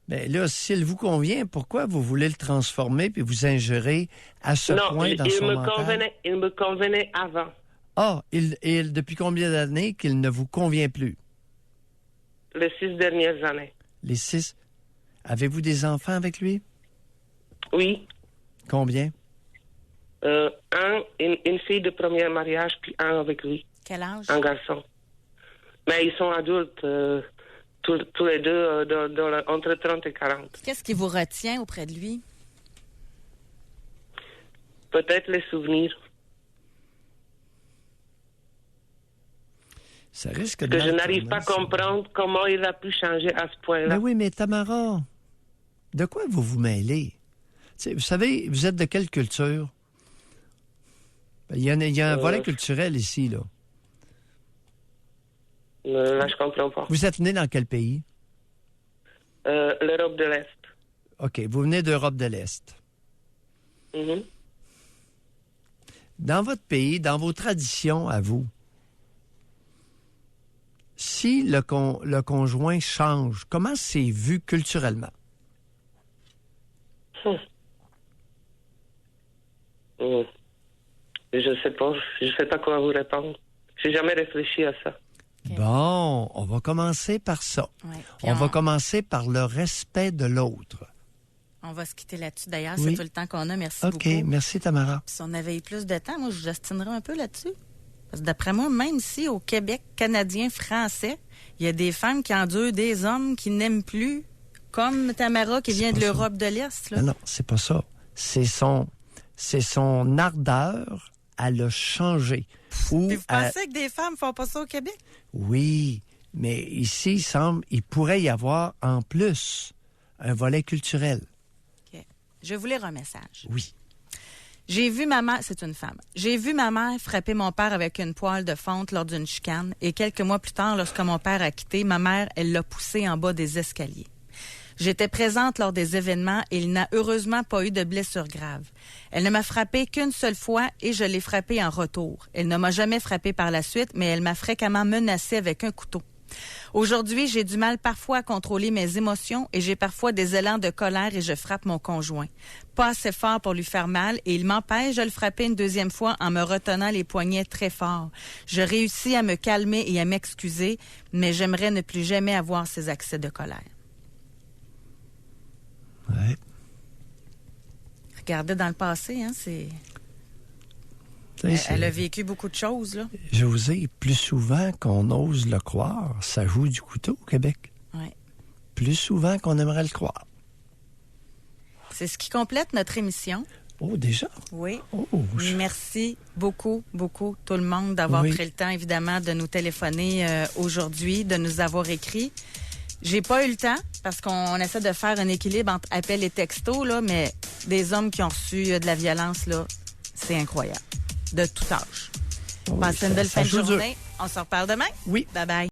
Speaker 4: Mais là, s'il vous convient, pourquoi vous voulez le transformer puis vous ingérer à ce point dans son mental?
Speaker 9: Il me convenait avant.
Speaker 4: Ah, depuis combien d'années qu'il ne vous convient plus?
Speaker 9: Les 6 dernières années.
Speaker 4: Les 6? Avez-vous des enfants avec lui?
Speaker 9: Oui.
Speaker 4: Combien?
Speaker 9: Une fille de premier mariage, puis un avec lui.
Speaker 3: Quel âge?
Speaker 9: Un garçon. Mais ils sont adultes, tous les deux, entre 30 et 40.
Speaker 3: Qu'est-ce qui vous retient auprès de lui?
Speaker 9: Peut-être les souvenirs.
Speaker 4: Ça risque de...
Speaker 9: Que je n'arrive pas à comprendre comment il a pu changer à ce point-là.
Speaker 4: Mais oui, mais Tamara, de quoi vous vous mêlez? T'sais, vous savez, vous êtes de quelle culture? Il y a un volet culturel ici, là.
Speaker 9: Là, je comprends pas.
Speaker 4: Vous êtes né dans quel pays?
Speaker 9: L'Europe de l'Est.
Speaker 4: OK, vous venez d'Europe de l'Est.
Speaker 9: Mm-hmm.
Speaker 4: Dans votre pays, dans vos traditions à vous, si le conjoint change, comment c'est vu culturellement?
Speaker 9: Je sais pas quoi vous répondre. J'ai jamais réfléchi à ça.
Speaker 3: Okay.
Speaker 4: Bon, on va commencer par ça.
Speaker 3: Ouais,
Speaker 4: on va commencer par le respect de l'autre.
Speaker 3: On va se quitter là-dessus. D'ailleurs,
Speaker 4: Oui.
Speaker 3: c'est tout le temps qu'on a. Merci
Speaker 4: OK,
Speaker 3: beaucoup.
Speaker 4: merci Tamara.
Speaker 3: Si on avait eu plus de temps, moi, je vous estimerais un peu là-dessus. Parce que d'après moi, même ici, au Québec canadien, français, il y a des femmes qui endurent des hommes qui n'aiment plus, comme Tamara qui vient de l'Europe de l'Est. Là.
Speaker 4: Non, c'est pas ça. C'est son ardeur à le changer.
Speaker 3: Puis vous pensez que des femmes font pas ça au Québec?
Speaker 4: Oui, mais ici, il pourrait y avoir en plus un volet culturel.
Speaker 3: OK. Je vais vous lire un message.
Speaker 4: Oui.
Speaker 3: J'ai vu ma mère, c'est une femme, j'ai vu ma mère frapper mon père avec une poêle de fonte lors d'une chicane et quelques mois plus tard, lorsque mon père a quitté, ma mère, elle l'a poussé en bas des escaliers. J'étais présente lors des événements et il n'a heureusement pas eu de blessures graves. Elle ne m'a frappé qu'une seule fois et je l'ai frappée en retour. Elle ne m'a jamais frappée par la suite, mais elle m'a fréquemment menacée avec un couteau. Aujourd'hui, j'ai du mal parfois à contrôler mes émotions et j'ai parfois des élans de colère et je frappe mon conjoint. Pas assez fort pour lui faire mal et il m'empêche de le frapper une deuxième fois en me retenant les poignets très fort. Je réussis à me calmer et à m'excuser, mais j'aimerais ne plus jamais avoir ces accès de colère.
Speaker 4: Ouais.
Speaker 3: Regardez dans le passé, hein, c'est...
Speaker 4: Tu sais,
Speaker 3: Elle a vécu beaucoup de choses, là.
Speaker 4: José, plus souvent qu'on ose le croire, ça joue du couteau au Québec.
Speaker 3: Oui.
Speaker 4: Plus souvent qu'on aimerait le croire.
Speaker 3: C'est ce qui complète notre émission.
Speaker 4: Oh, déjà?
Speaker 3: Oui.
Speaker 4: Oh,
Speaker 3: Merci beaucoup, tout le monde d'avoir
Speaker 4: Oui.
Speaker 3: pris le temps, évidemment, de nous téléphoner aujourd'hui, de nous avoir écrit. J'ai pas eu le temps parce qu'on essaie de faire un équilibre entre appels et textos, là, mais des hommes qui ont reçu de la violence, là, c'est incroyable. De tout âge.
Speaker 4: oui,
Speaker 3: Passez une belle
Speaker 4: ça
Speaker 3: fin de
Speaker 4: joue dur.
Speaker 3: journée. On se reparle demain.
Speaker 4: Oui.
Speaker 3: Bye-bye.